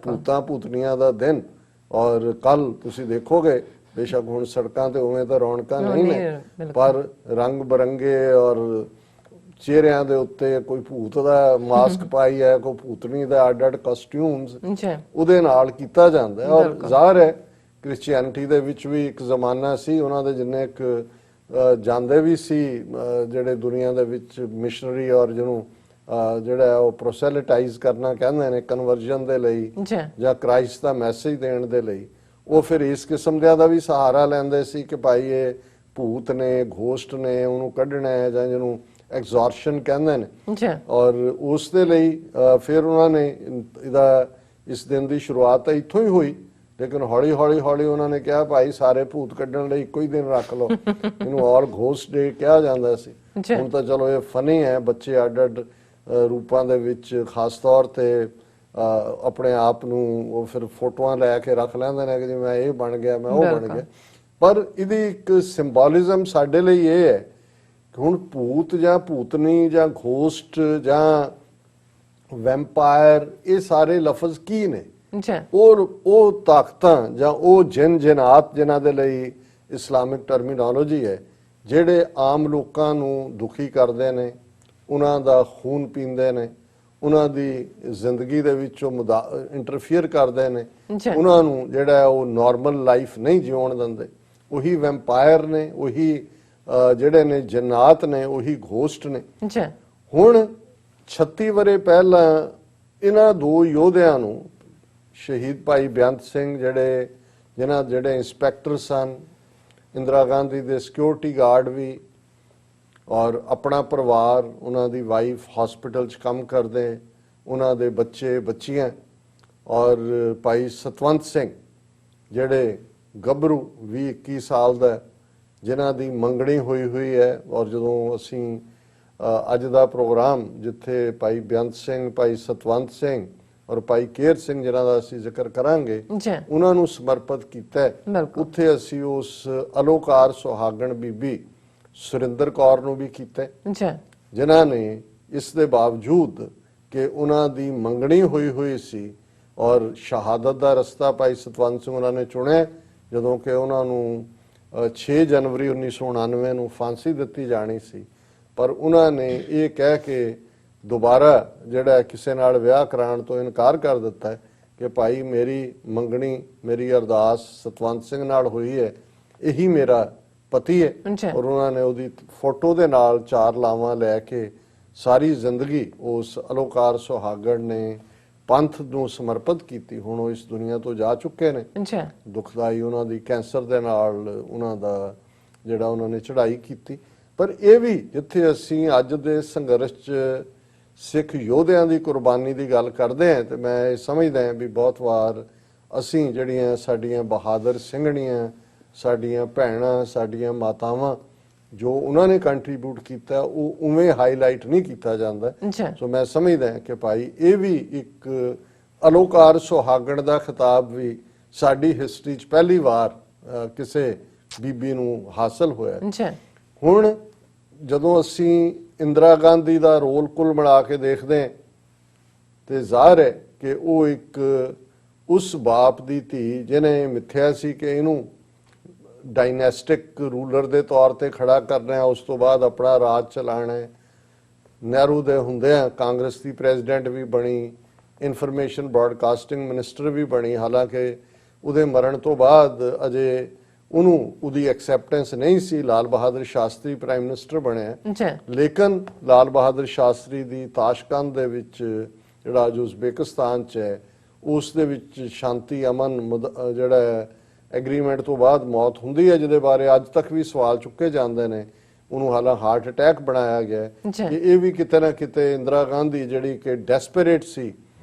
ਭੂਤਾਂ ਭੂਤਨੀਆਂ ਦਾ ਦਿਨ। ਔਰ ਕੱਲ ਤੁਸੀਂ ਦੇਖੋਗੇ, ਬੇਸ਼ੱਕ ਹੁਣ ਸੜਕਾਂ ਤੇ ਉਵੇਂ ਤਾਂ ਰੌਣਕਾਂ ਨਹੀਂ ਨੇ, ਪਰ ਰੰਗ ਬਰੰਗੇ ਔਰ ਚਿਹਰਿਆਂ ਦੇ ਉੱਤੇ ਕੋਈ ਭੂਤ ਦਾ ਮਾਸਕ ਪਾਈ ਹੈ, ਕੋਈ ਭੂਤਨੀ ਦਾ ਅੱਡ-ਅੱਡ ਕਸਟਿਊਮਸ ਉਹਦੇ ਨਾਲ ਕੀਤਾ ਜਾਂਦਾ ਹੈ। ਔਰ ਜ਼ਾਹਰ ਹੈ ਕ੍ਰਿਸਚੀਅਨਿਟੀ ਦੇ ਵਿੱਚ ਵੀ ਇੱਕ ਜ਼ਮਾਨਾ ਸੀ, ਉਹਨਾਂ ਦੇ ਜਿੰਨੇ ਇੱਕ ਜਾਂਦੇ ਵੀ ਸੀ ਜਿਹੜੇ ਦੁਨੀਆ ਦੇ ਵਿੱਚ ਮਿਸ਼ਨਰੀ, ਔਰ ਜਿਹਨੂੰ ਜਿਹੜਾ ਉਹ ਪ੍ਰੋਸੈਲਿਟਾਈਜ਼ ਕਰਨਾ ਕਹਿੰਦੇ ਨੇ, ਕਨਵਰਜਨ ਦੇ ਲਈ ਜਾਂ ਕ੍ਰਾਈਸਟ ਦਾ ਮੈਸੇਜ ਦੇਣ ਦੇ ਲਈ, ਉਹ ਫਿਰ ਇਸ ਕਿਸਮ ਦਾ ਵੀ ਸਹਾਰਾ ਲੈਂਦੇ ਸੀ ਕਿ ਭਾਈ ਇਹ ਭੂਤ ਨੇ, ਘੋਸਟ ਨੇ, ਉਹਨੂੰ ਕੱਢਣਾ ਹੈ, ਜਾਂ ਜਿਹਨੂੰ ਐਗਜ਼ੌਰਸ਼ਨ ਕਹਿੰਦੇ ਨੇ। ਔਰ ਉਸ ਦੇ ਲਈ ਫਿਰ ਉਹਨਾਂ ਨੇ ਇਸ ਦਿਨ ਦੀ ਸ਼ੁਰੂਆਤ ਤਾਂ ਇੱਥੋਂ ਹੀ ਹੋਈ, ਲੇਕਿਨ ਹੌਲੀ ਹੌਲੀ ਉਹਨਾਂ ਨੇ ਕਿਹਾ ਭਾਈ ਸਾਰੇ ਭੂਤ ਕੱਢਣ ਲਈ ਇੱਕੋ ਹੀ ਦਿਨ ਰੱਖ ਲਓ, ਇਹਨੂੰ ਔਰ ਘੋਸਟ ਡੇ ਕਿਹਾ ਜਾਂਦਾ ਸੀ। ਹੁਣ ਤਾਂ ਚਲੋ ਇਹ ਫਨੀ ਹੈ, ਬੱਚੇ ਅੱਡ-ਅੱਡ ਰੂਪਾਂ ਦੇ ਵਿੱਚ ਖਾਸ ਤੌਰ ਤੇ ਆਪਣੇ ਆਪ ਨੂੰ ਉਹ ਫਿਰ ਫੋਟੋਆਂ ਲੈ ਕੇ ਰੱਖ ਲੈਂਦੇ ਨੇ ਕਿ ਜੀ ਮੈਂ ਇਹ ਬਣ ਗਿਆ, ਮੈਂ ਉਹ ਬਣ ਗਿਆ। ਪਰ ਇਹਦੀ ਇੱਕ ਸਿੰਬੋਲਿਜ਼ਮ ਸਾਡੇ ਲਈ ਇਹ ਹੈ ਕਿ ਹੁਣ ਭੂਤ ਜਾਂ ਭੂਤਨੀ ਜਾਂ ਘੋਸਟ ਜਾਂ ਵੈਂਪਾਇਰ, ਇਹ ਸਾਰੇ ਲਫ਼ਜ਼ ਕੀ ਨੇ? ਉਹ ਤਾਕਤਾਂ ਜਾਂ ਉਹ ਜਿਨਾਤ ਜਿਨ੍ਹਾਂ ਦੇ ਲਈ ਇਸਲਾਮਿਕ ਟਰਮੀਨੋਲੋਜੀ ਹੈ, ਜਿਹੜੇ ਆਮ ਲੋਕਾਂ ਨੂੰ ਦੁਖੀ ਕਰਦੇ ਨੇ, ਉਹਨਾਂ ਦਾ ਖੂਨ ਪੀਂਦੇ ਨੇ, ਉਹਨਾਂ ਦੀ ਜ਼ਿੰਦਗੀ ਦੇ ਵਿੱਚ ਉਹ ਇੰਟਰਫੀਅਰ ਕਰਦੇ ਨੇ, ਉਹਨਾਂ ਨੂੰ ਜਿਹੜਾ ਉਹ ਨਾਰਮਲ ਲਾਈਫ ਨਹੀਂ ਜਿਉਣ ਦਿੰਦੇ, ਉਹੀ ਵੈਂਪਾਇਰ ਨੇ, ਉਹੀ ਜਿਹੜੇ ਨੇ ਜਿਨਾਤ ਨੇ, ਉਹੀ ਘੋਸਟ ਨੇ। ਹੁਣ 36 ਵਰੇ ਪਹਿਲਾਂ ਇਹਨਾਂ ਦੋ ਯੋਧਿਆਂ ਨੂੰ, ਸ਼ਹੀਦ ਭਾਈ ਬੇਅੰਤ ਸਿੰਘ ਜਿਹੜੇ ਜਿਨ੍ਹਾਂ ਜਿਹੜੇ ਇੰਸਪੈਕਟਰ ਸਨ, ਇੰਦਰਾ ਗਾਂਧੀ ਦੇ ਸਿਕਿਉਰਿਟੀ ਗਾਰਡ ਵੀ, ਔਰ ਆਪਣਾ ਪਰਿਵਾਰ, ਉਹਨਾਂ ਦੀ ਵਾਈਫ ਹਸਪੀਟਲ 'ਚ ਕੰਮ ਕਰਦੇ, ਉਹਨਾਂ ਦੇ ਬੱਚੇ ਬੱਚੀਆਂ, ਔਰ ਭਾਈ ਸਤਵੰਤ ਸਿੰਘ ਜਿਹੜੇ ਗੱਭਰੂ 20-21 ਸਾਲ ਦਾ, ਜਿਨ੍ਹਾਂ ਦੀ ਮੰਗਣੀ ਹੋਈ ਹੈ। ਔਰ ਜਦੋਂ ਅਸੀਂ ਅੱਜ ਦਾ ਪ੍ਰੋਗਰਾਮ ਜਿੱਥੇ ਭਾਈ ਬੇਅੰਤ ਸਿੰਘ, ਭਾਈ ਸਤਵੰਤ ਸਿੰਘ ਔਰ ਭਾਈ ਕੇਰ ਸਿੰਘ ਜਿਨ੍ਹਾਂ ਦਾ ਅਸੀਂ ਜ਼ਿਕਰ ਕਰਾਂਗੇ, ਉਹਨਾਂ ਨੂੰ ਸਮਰਪਿਤ ਕੀਤਾ ਹੈ, ਉੱਥੇ ਅਸੀਂ ਉਸ ਅਲੋਕਾਰ ਸੁਹਾਗਣ ਬੀਬੀ ਸੁਰਿੰਦਰ ਕੌਰ ਨੂੰ ਵੀ ਕੀਤਾ, ਜਿਨ੍ਹਾਂ ਨੇ ਇਸ ਦੇ ਬਾਵਜੂਦ ਕਿ ਉਹਨਾਂ ਦੀ ਮੰਗਣੀ ਹੋਈ ਸੀ ਔਰ ਸ਼ਹਾਦਤ ਦਾ ਰਸਤਾ ਭਾਈ ਸਤਵੰਤ ਸਿੰਘ ਉਹਨਾਂ ਨੇ ਚੁਣਿਆ, ਜਦੋਂ ਕਿ ਉਹਨਾਂ ਨੂੰ 6 ਜਨਵਰੀ 1999 ਨੂੰ ਫਾਂਸੀ ਦਿੱਤੀ ਜਾਣੀ ਸੀ, ਪਰ ਉਹਨਾਂ ਨੇ ਇਹ ਕਹਿ ਕੇ ਦੁਬਾਰਾ ਜਿਹੜਾ ਕਿਸੇ ਨਾਲ ਵਿਆਹ ਕਰਾਉਣ ਤੋਂ ਇਨਕਾਰ ਕਰ ਦਿੱਤਾ ਕਿ ਭਾਈ ਮੇਰੀ ਮੰਗਣੀ, ਮੇਰੀ ਅਰਦਾਸ ਸਤਵੰਤ ਸਿੰਘ ਨਾਲ ਹੋਈ ਹੈ, ਇਹੀ ਮੇਰਾ ਪਤੀ ਹੈ। ਔਰ ਉਹਨਾਂ ਨੇ ਉਹਦੀ ਫੋਟੋ ਦੇ ਨਾਲ 4 ਲਾਵਾਂ ਲੈ ਕੇ ਸਾਰੀ ਜ਼ਿੰਦਗੀ ਉਸ ਅਲੋਕਾਰ ਸੁਹਾਗਣ ਨੇ ਪੰਥ ਨੂੰ ਸਮਰਪਿਤ ਕੀਤੀ। ਹੁਣ ਉਹ ਇਸ ਦੁਨੀਆ ਤੋਂ ਜਾ ਚੁੱਕੇ ਨੇ। ਦੁਖਦਾਈ ਉਹਨਾਂ ਦੀ ਕੈਂਸਰ ਦੇ ਨਾਲ ਉਹਨਾਂ ਦਾ ਜਿਹੜਾ ਉਹਨਾਂ ਨੇ ਚੜ੍ਹਾਈ ਕੀਤੀ। ਪਰ ਇਹ ਵੀ ਜਿੱਥੇ ਅਸੀਂ ਅੱਜ ਦੇ ਸੰਘਰਸ਼ 'ਚ ਸਿੱਖ ਯੋਧਿਆਂ ਦੀ ਕੁਰਬਾਨੀ ਦੀ ਗੱਲ ਕਰਦੇ ਹਾਂ, ਤੇ ਮੈਂ ਇਹ ਸਮਝਦਾ ਹਾਂ ਵੀ ਬਹੁਤ ਵਾਰ ਅਸੀਂ ਜਿਹੜੀਆਂ ਸਾਡੀਆਂ ਬਹਾਦਰ ਸਿੰਘਣੀਆਂ, ਸਾਡੀਆਂ ਭੈਣਾਂ, ਸਾਡੀਆਂ ਮਾਤਾਵਾਂ, ਜੋ ਉਹਨਾਂ ਨੇ ਕੰਟਰੀਬਿਊਟ ਕੀਤਾ ਉਹ ਉਵੇਂ ਹਾਈਲਾਈਟ ਨਹੀਂ ਕੀਤਾ ਜਾਂਦਾ। ਸੋ ਮੈਂ ਸਮਝਦਾ ਕਿ ਭਾਈ ਇਹ ਵੀ ਇੱਕ ਅਲੋਕਾਰ ਸੁਹਾਗਣ ਦਾ ਖਿਤਾਬ ਵੀ ਸਾਡੀ ਹਿਸਟਰੀ 'ਚ ਪਹਿਲੀ ਵਾਰ ਕਿਸੇ ਬੀਬੀ ਨੂੰ ਹਾਸਲ ਹੋਇਆ। ਹੁਣ ਜਦੋਂ ਅਸੀਂ ਇੰਦਰਾ ਗਾਂਧੀ ਦਾ ਰੋਲ ਕੁੱਲ ਮਿਲਾ ਕੇ ਦੇਖਦੇ ਹਾਂ ਤੇ ਜ਼ਾਹਰ ਹੈ ਕਿ ਉਹ ਇੱਕ ਉਸ ਬਾਪ ਦੀ ਧੀ ਜਿਹਨੇ ਮਿੱਥਿਆ ਸੀ ਕਿ ਇਹਨੂੰ ਡਾਇਨੈਸਟਿਕ ਰੂਲਰ ਦੇ ਤੌਰ ਤੇ ਖੜਾ ਕਰਨਾ ਹੈ, ਉਸ ਤੋਂ ਬਾਅਦ ਆਪਣਾ ਰਾਜ ਚਲਾਉਣਾ ਹੈ। ਨਹਿਰੂ ਦੇ ਹੁੰਦਿਆਂ ਕਾਂਗਰਸ ਦੀ ਪ੍ਰੈਜ਼ੀਡੈਂਟ ਵੀ ਬਣੀ, ਇਨਫੋਰਮੇਸ਼ਨ ਬ੍ਰਾਡਕਾਸਟਿੰਗ ਮਿਨਿਸਟਰ ਵੀ ਬਣੀ, ਹਾਲਾਂਕਿ ਉਹਦੇ ਮਰਨ ਤੋਂ ਬਾਅਦ ਅਜੇ ਉਹਨੂੰ ਉਹਦੀ ਐਕਸੈਪਟੈਂਸ ਨਹੀਂ ਸੀ। ਲਾਲ ਬਹਾਦਰ ਸ਼ਾਸਤਰੀ ਪ੍ਰਾਈਮ ਮਿਨਿਸਟਰ ਬਣਿਆ, ਲੇਕਿਨ ਲਾਲ ਬਹਾਦਰ ਸ਼ਾਸਤਰੀ ਦੀ ਤਾਸ਼ਕੰਦ ਦੇ ਵਿੱਚ ਜਿਹੜਾ ਅੱਜ ਉਜ਼ਬੇਕਿਸਤਾਨ 'ਚ ਹੈ, ਉਸ ਦੇ ਵਿੱਚ ਸ਼ਾਂਤੀ ਅਮਨ ਜਿਹੜਾ ਐਗਰੀਮੈਂਟ ਤੋਂ ਬਾਅਦ ਮੌਤ ਹੁੰਦੀ ਹੈ, ਜਿਹਦੇ ਬਾਰੇ ਅੱਜ ਤੱਕ ਵੀ ਸਵਾਲ ਚੁੱਕੇ ਜਾਂਦੇ ਨੇ। ਉਹਨੂੰ ਹਾਲਾਂ ਹਾਰਟ ਅਟੈਕ ਬਣਾਇਆ ਗਿਆ ਕਿ ਇਹ ਵੀ ਕਿਤੇ ਨਾ ਕਿਤੇ ਇੰਦਰਾ ਗਾਂਧੀ ਜਿਹੜੀ ਕਿ ਡੈਸਪਰੇਟ ਸੀ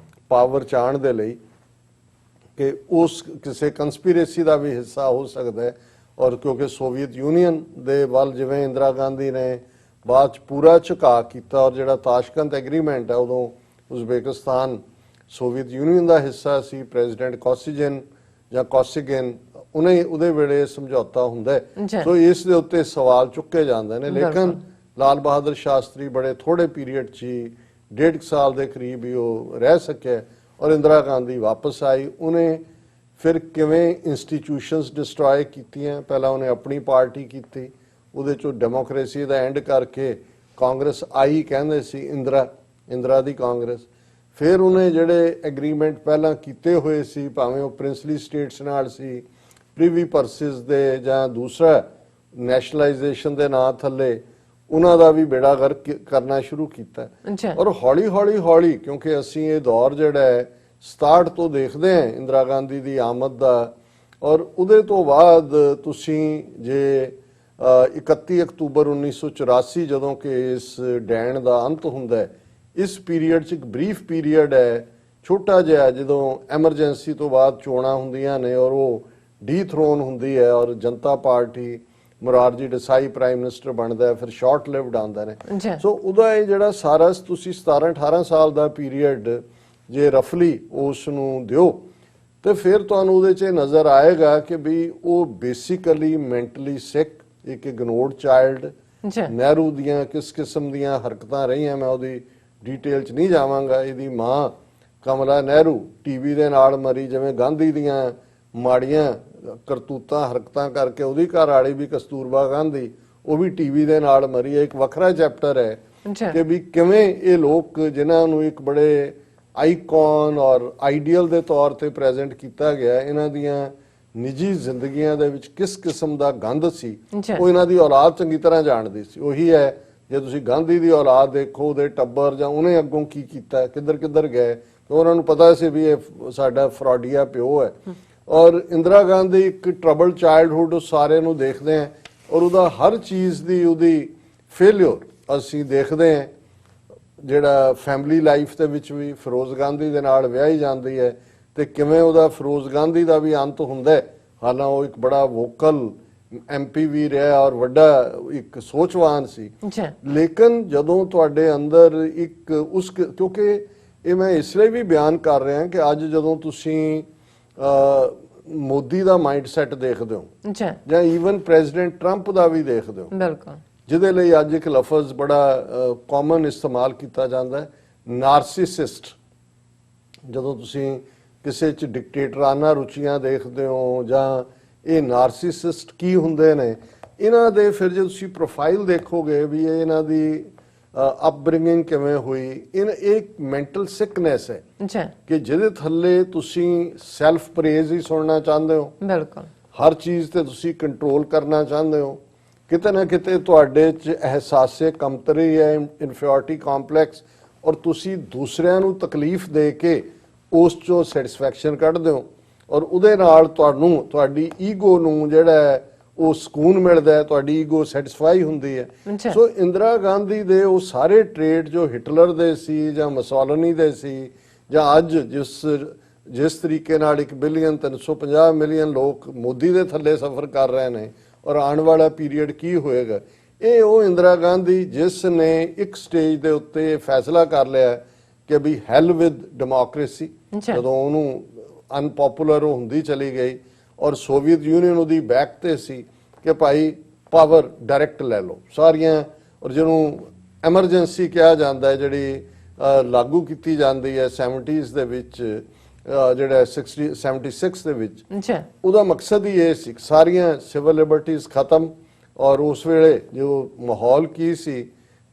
ਪਾਵਰ ਚਾਣ ਦੇ ਲਈ, ਕਿ ਉਸ ਕਿਸੇ ਕੰਸਪੀਰੇਸੀ ਦਾ ਵੀ ਹਿੱਸਾ ਹੋ ਸਕਦਾ ਹੈ। ਔਰ ਕਿਉਂਕਿ ਸੋਵੀਅਤ ਯੂਨੀਅਨ ਦੇ ਵੱਲ ਜਿਵੇਂ ਇੰਦਰਾ ਗਾਂਧੀ ਨੇ ਬਾਅਦ 'ਚ ਪੂਰਾ ਝੁਕਾਅ ਕੀਤਾ, ਔਰ ਜਿਹੜਾ ਤਾਸ਼ਕੰਦ ਐਗਰੀਮੈਂਟ ਹੈ ਉਦੋਂ ਉਜ਼ਬੇਕਿਸਤਾਨ ਸੋਵੀਅਤ ਯੂਨੀਅਨ ਦਾ ਹਿੱਸਾ ਸੀ। ਪ੍ਰੈਜ਼ੀਡੈਂਟ ਕੋਸਿਜਨ ਜਾਂ ਕੋਸਿਗਨ ਉਹਦੇ ਵੇਲੇ ਸਮਝੌਤਾ ਹੁੰਦਾ ਹੈ। ਸੋ ਇਸ ਦੇ ਉੱਤੇ ਸਵਾਲ ਚੁੱਕੇ ਜਾਂਦੇ ਨੇ, ਲੇਕਿਨ ਲਾਲ ਬਹਾਦਰ ਸ਼ਾਸਤਰੀ ਬੜੇ ਥੋੜੇ ਪੀਰੀਅਡ 'ਚ ਹੀ 1.5 ਸਾਲ ਦੇ ਕਰੀਬ ਹੀ ਉਹ ਰਹਿ ਸਕਿਆ ਔਰ ਇੰਦਰਾ ਗਾਂਧੀ ਵਾਪਸ ਆਈ। ਉਹਨੇ ਫਿਰ ਕਿਵੇਂ ਇੰਸਟੀਟਿਊਸ਼ਨਸ ਡਿਸਟਰੋਏ ਕੀਤੀਆਂ। ਪਹਿਲਾਂ ਉਹਨੇ ਆਪਣੀ ਪਾਰਟੀ ਕੀਤੀ, ਉਹਦੇ 'ਚੋਂ ਡੈਮੋਕ੍ਰੇਸੀ ਦਾ ਐਂਡ ਕਰਕੇ ਕਾਂਗਰਸ ਆਈ, ਕਹਿੰਦੇ ਸੀ ਇੰਦਰਾ ਦੀ ਕਾਂਗਰਸ। ਫਿਰ ਉਹਨੇ ਜਿਹੜੇ ਐਗਰੀਮੈਂਟ ਪਹਿਲਾਂ ਕੀਤੇ ਹੋਏ ਸੀ, ਭਾਵੇਂ ਉਹ ਪ੍ਰਿੰਸਲੀ ਸਟੇਟਸ ਨਾਲ ਸੀ, ਪ੍ਰੀਵੀ ਪਰਸਿਸ ਦੇ ਜਾਂ ਦੂਸਰਾ ਨੈਸ਼ਨਲਾਈਜੇਸ਼ਨ ਦੇ ਨਾਂ ਥੱਲੇ, ਉਹਨਾਂ ਦਾ ਵੀ ਬੇੜਾ ਗਰਕ ਕਰਨਾ ਸ਼ੁਰੂ ਕੀਤਾ। ਔਰ ਹੌਲੀ ਕਿਉਂਕਿ ਅਸੀਂ ਇਹ ਦੌਰ ਜਿਹੜਾ ਹੈ 67 ਤੋਂ ਦੇਖਦੇ ਹਾਂ ਇੰਦਰਾ ਗਾਂਧੀ ਦੀ ਆਮਦ ਦਾ, ਔਰ ਉਹਦੇ ਤੋਂ ਬਾਅਦ ਤੁਸੀਂ ਜੇ 31 ਅਕਤੂਬਰ 1984 ਜਦੋਂ ਕਿ ਇਸ ਡੈਣ ਦਾ ਅੰਤ ਹੁੰਦਾ ਹੈ, ਇਸ ਪੀਰੀਅਡ 'ਚ ਇੱਕ ਬਰੀਫ ਪੀਰੀਅਡ ਹੈ ਛੋਟਾ ਜਿਹਾ, ਜਦੋਂ ਐਮਰਜੈਂਸੀ ਤੋਂ ਬਾਅਦ ਚੋਣਾਂ ਹੁੰਦੀਆਂ ਨੇ ਔਰ ਉਹ ਡੀਥਰੋਨ ਹੁੰਦੀ ਹੈ ਔਰ ਜਨਤਾ party Morarji Desai prime minister ਬਣਦਾ ਹੈ, ਫਿਰ ਸ਼ਾਰਟ ਲਿਵਡ ਆਉਂਦਾ ਨੇ। ਸੋ ਉਹਦਾ ਇਹ ਜਿਹੜਾ ਸਾਰਾ ਤੁਸੀਂ 17-18 ਸਾਲ ਦਾ ਪੀਰੀਅਡ ਜੇ ਰਫਲੀ ਉਸ ਨੂੰ ਦਿਓ ਤੇ ਫਿਰ ਤੁਹਾਨੂੰ ਉਹਦੇ 'ਚ ਨਜ਼ਰ ਆਏਗਾ ਕਿ ਵੀ ਉਹ ਬੇਸਿਕਲੀ ਮੈਂਟਲੀ ਸਿਕ, ਇੱਕ ਇਗਨੋਰਡ ਚਾਈਲਡ। ਨਹਿਰੂ ਦੀਆਂ ਕਿਸ ਕਿਸਮ ਦੀਆਂ ਹਰਕਤਾਂ ਰਹੀਆਂ ਮੈਂ ਉਹਦੀ ਡੀਟੇਲ 'ਚ ਨਹੀਂ ਜਾਵਾਂਗਾ। ਇਹਦੀ ਮਾਂ ਕਮਲਾ ਨਹਿਰੂ ਟੀਵੀ ਦੇ ਨਾਲ ਮਰੀ, ਜਿਵੇਂ ਗਾਂਧੀ ਦੀਆਂ ਮਾੜੀਆਂ ਕਰਤੂਤਾਂ ਹਰਕਤਾਂ ਕਰਕੇ ਉਹਦੀ ਘਰ ਵਾਲੀ ਵੀ ਕਸਤੂਰਬਾ ਗਾਂਧੀ, ਉਹ ਵੀ ਟੀਵੀ ਦੇ ਨਾਲ ਮਰੀ ਹੈ। ਇੱਕ ਵੱਖਰਾ ਚੈਪਟਰ ਹੈ ਕਿ ਵੀ ਕਿਵੇਂ ਇਹ ਲੋਕ ਜਿਨ੍ਹਾਂ ਨੂੰ ਇੱਕ ਬੜੇ ਆਈਕਨ ਔਰ ਆਈਡੀਅਲ ਦੇ ਤੌਰ ਤੇ ਪ੍ਰੈਜ਼ੈਂਟ ਕੀਤਾ ਗਿਆ, ਇਹਨਾਂ ਦੀਆਂ ਨਿੱਜੀ ਜ਼ਿੰਦਗੀਆਂ ਦੇ ਵਿੱਚ ਕਿਸ ਕਿਸਮ ਦਾ ਗੰਦ ਸੀ, ਉਹ ਇਹਨਾਂ ਦੀ ਔਲਾਦ ਚੰਗੀ ਤਰ੍ਹਾਂ ਜਾਣਦੀ ਸੀ। ਉਹੀ ਹੈ ਜੇ ਤੁਸੀਂ ਗਾਂਧੀ ਦੀ ਔਲਾਦ ਦੇਖੋ, ਉਹਦੇ ਟੱਬਰ ਜਾਂ ਉਹਨੇ ਅੱਗੋਂ ਕੀ ਕੀਤਾ, ਕਿੱਧਰ ਗਏ, ਉਹਨਾਂ ਨੂੰ ਪਤਾ ਸੀ ਵੀ ਇਹ ਸਾਡਾ ਫਰਾਡੀਆ ਪਿਓ ਹੈ। ਔਰ ਇੰਦਰਾ ਗਾਂਧੀ ਇੱਕ ਟਰਬਲ ਚਾਈਲਡਹੁੱਡ ਉਹ ਸਾਰੇ ਨੂੰ ਦੇਖਦੇ ਆ ਔਰ ਉਹਦਾ ਹਰ ਚੀਜ਼ ਦੀ ਉਹਦੀ ਫੇਲਿਅਰ ਅਸੀਂ ਦੇਖਦੇ ਆ। ਜਿਹੜਾ ਫੈਮਿਲੀ ਲਾਈਫ ਦੇ ਵਿੱਚ ਵੀ ਫਿਰੋਜ਼ ਗਾਂਧੀ ਦੇ ਨਾਲ ਵਿਆਹੀ ਜਾਂਦੀ ਹੈ ਤੇ ਕਿਵੇਂ ਉਹਦਾ ਫਿਰੋਜ਼ ਗਾਂਧੀ ਦਾ ਵੀ ਅੰਤ ਹੁੰਦਾ ਹੈ। ਹਾਲਾਂ ਉਹ ਇੱਕ ਬੜਾ ਵੋਕਲ ਐਮਪੀ ਵੀ ਰਿਹਾ ਔਰ ਵੱਡਾ ਇੱਕ ਸੋਚਵਾਨ ਸੀ, ਲੇਕਿਨ ਜਦੋਂ ਤੁਹਾਡੇ ਅੰਦਰ ਇੱਕ ਉਸ ਕਿਉਂਕਿ ਇਹ ਮੈਂ ਇਸ ਲਈ ਵੀ ਬਿਆਨ ਕਰ ਰਿਹਾ ਕਿ ਅੱਜ ਜਦੋਂ ਤੁਸੀਂ ਮੋਦੀ ਦਾ ਮਾਈਂਡਸੈਟ ਦੇਖਦੇ ਹੋ ਜਾਂ ਈਵਨ ਪ੍ਰੈਜ਼ੀਡੈਂਟ ਟਰੰਪ ਦਾ ਵੀ ਦੇਖਦੇ ਹੋ, ਬਿਲਕੁਲ, ਜਿਹਦੇ ਲਈ ਅੱਜ ਇੱਕ ਲਫ਼ਜ਼ ਬੜਾ ਕਾਮਨ ਇਸਤੇਮਾਲ ਕੀਤਾ ਜਾਂਦਾ ਹੈ, ਨਾਰਸਿਸਿਸਟ। ਜਦੋਂ ਤੁਸੀਂ ਕਿਸੇ 'ਚ ਡਿਕਟੇਟਰਾਨਾ ਰੁਚੀਆਂ ਦੇਖਦੇ ਹੋ ਜਾਂ ਇਹ ਨਾਰਸਿਸਿਸਟ ਕੀ ਹੁੰਦੇ ਨੇ, ਇਹਨਾਂ ਦੇ ਫਿਰ ਜੇ ਤੁਸੀਂ ਪ੍ਰੋਫਾਈਲ ਦੇਖੋਗੇ ਵੀ ਇਹ ਇਹਨਾਂ ਦੀ ਅਪਬ੍ਰਿੰਗਿੰਗ ਕਿਵੇਂ ਹੋਈ, ਇਹ ਇੱਕ ਮੈਂਟਲ ਸਿਕਨੈਸ ਹੈ ਕਿ ਜਿਹਦੇ ਥੱਲੇ ਤੁਸੀਂ ਸੈਲਫ ਪ੍ਰੇਜ਼ ਹੀ ਸੁਣਨਾ ਚਾਹੁੰਦੇ ਹੋ, ਬਿਲਕੁਲ ਹਰ ਚੀਜ਼ ਤੇ ਤੁਸੀਂ ਕੰਟਰੋਲ ਕਰਨਾ ਚਾਹੁੰਦੇ ਹੋ, ਕਿਤੇ ਨਾ ਕਿਤੇ ਤੁਹਾਡੇ 'ਚ ਅਹਿਸਾਸੇ ਕਮਤਰੀ ਹੈ, ਇਨਫੀਰੀਅਰਿਟੀ ਕੰਪਲੈਕਸ, ਔਰ ਤੁਸੀਂ ਦੂਸਰਿਆਂ ਨੂੰ ਤਕਲੀਫ ਦੇ ਕੇ ਉਸ 'ਚੋਂ ਸੈਟੀਸਫੈਕਸ਼ਨ ਕੱਢਦੇ ਹੋ ਔਰ ਉਹਦੇ ਨਾਲ ਤੁਹਾਨੂੰ ਤੁਹਾਡੀ ਈਗੋ ਨੂੰ ਜਿਹੜਾ ਉਹ ਸਕੂਨ ਮਿਲਦਾ ਹੈ, ਤੁਹਾਡੀ ਈਗੋ ਸੈਟੀਸਫਾਈ ਹੁੰਦੀ ਹੈ। ਸੋ ਇੰਦਰਾ ਗਾਂਧੀ ਦੇ ਉਹ ਸਾਰੇ ਟ੍ਰੇਟ ਜੋ ਹਿਟਲਰ ਦੇ ਸੀ ਜਾਂ ਮਸੋਲਿਨੀ ਦੇ ਸੀ ਜਾਂ ਅੱਜ ਜਿਸ ਤਰੀਕੇ ਨਾਲ 1 ਬਿਲੀਅਨ 350 ਮਿਲੀਅਨ ਲੋਕ ਮੋਦੀ ਦੇ ਥੱਲੇ ਸਫ਼ਰ ਕਰ ਰਹੇ ਨੇ ਔਰ ਆਉਣ ਵਾਲਾ ਪੀਰੀਅਡ ਕੀ ਹੋਏਗਾ, ਇਹ ਉਹ ਇੰਦਰਾ ਗਾਂਧੀ ਜਿਸ ਨੇ ਇੱਕ ਸਟੇਜ ਦੇ ਉੱਤੇ ਫੈਸਲਾ ਕਰ ਲਿਆ ਕਿ ਵੀ ਹੈਲ ਵਿਦ ਡੈਮੋਕ੍ਰੇਸੀ, ਜਦੋਂ ਉਹਨੂੰ ਅਨਪਪੂਲਰ ਹੁੰਦੀ ਚਲੀ ਗਈ ਔਰ ਸੋਵੀਅਤ ਯੂਨੀਅਨ ਉਹਦੀ ਬੈਕ ਤੇ ਸੀ ਕਿ ਭਾਈ ਪਾਵਰ ਡਾਇਰੈਕਟ ਲੈ ਲਓ ਸਾਰੀਆਂ, ਔਰ ਜਿਹਨੂੰ ਐਮਰਜੈਂਸੀ ਕਿਹਾ ਜਾਂਦਾ ਹੈ ਜਿਹੜੀ ਲਾਗੂ ਕੀਤੀ ਜਾਂਦੀ ਹੈ 70s ਦੇ ਵਿੱਚ, ਜਿਹੜਾ 76 ਦੇ ਵਿੱਚ, ਉਹਦਾ ਮਕਸਦ ਹੀ ਇਹ ਸੀ ਸਾਰੀਆਂ ਸਿਵਲ ਲਿਬਰਟੀਜ਼ ਖਤਮ। ਔਰ ਉਸ ਵੇਲੇ ਜੋ ਮਾਹੌਲ ਕੀ ਸੀ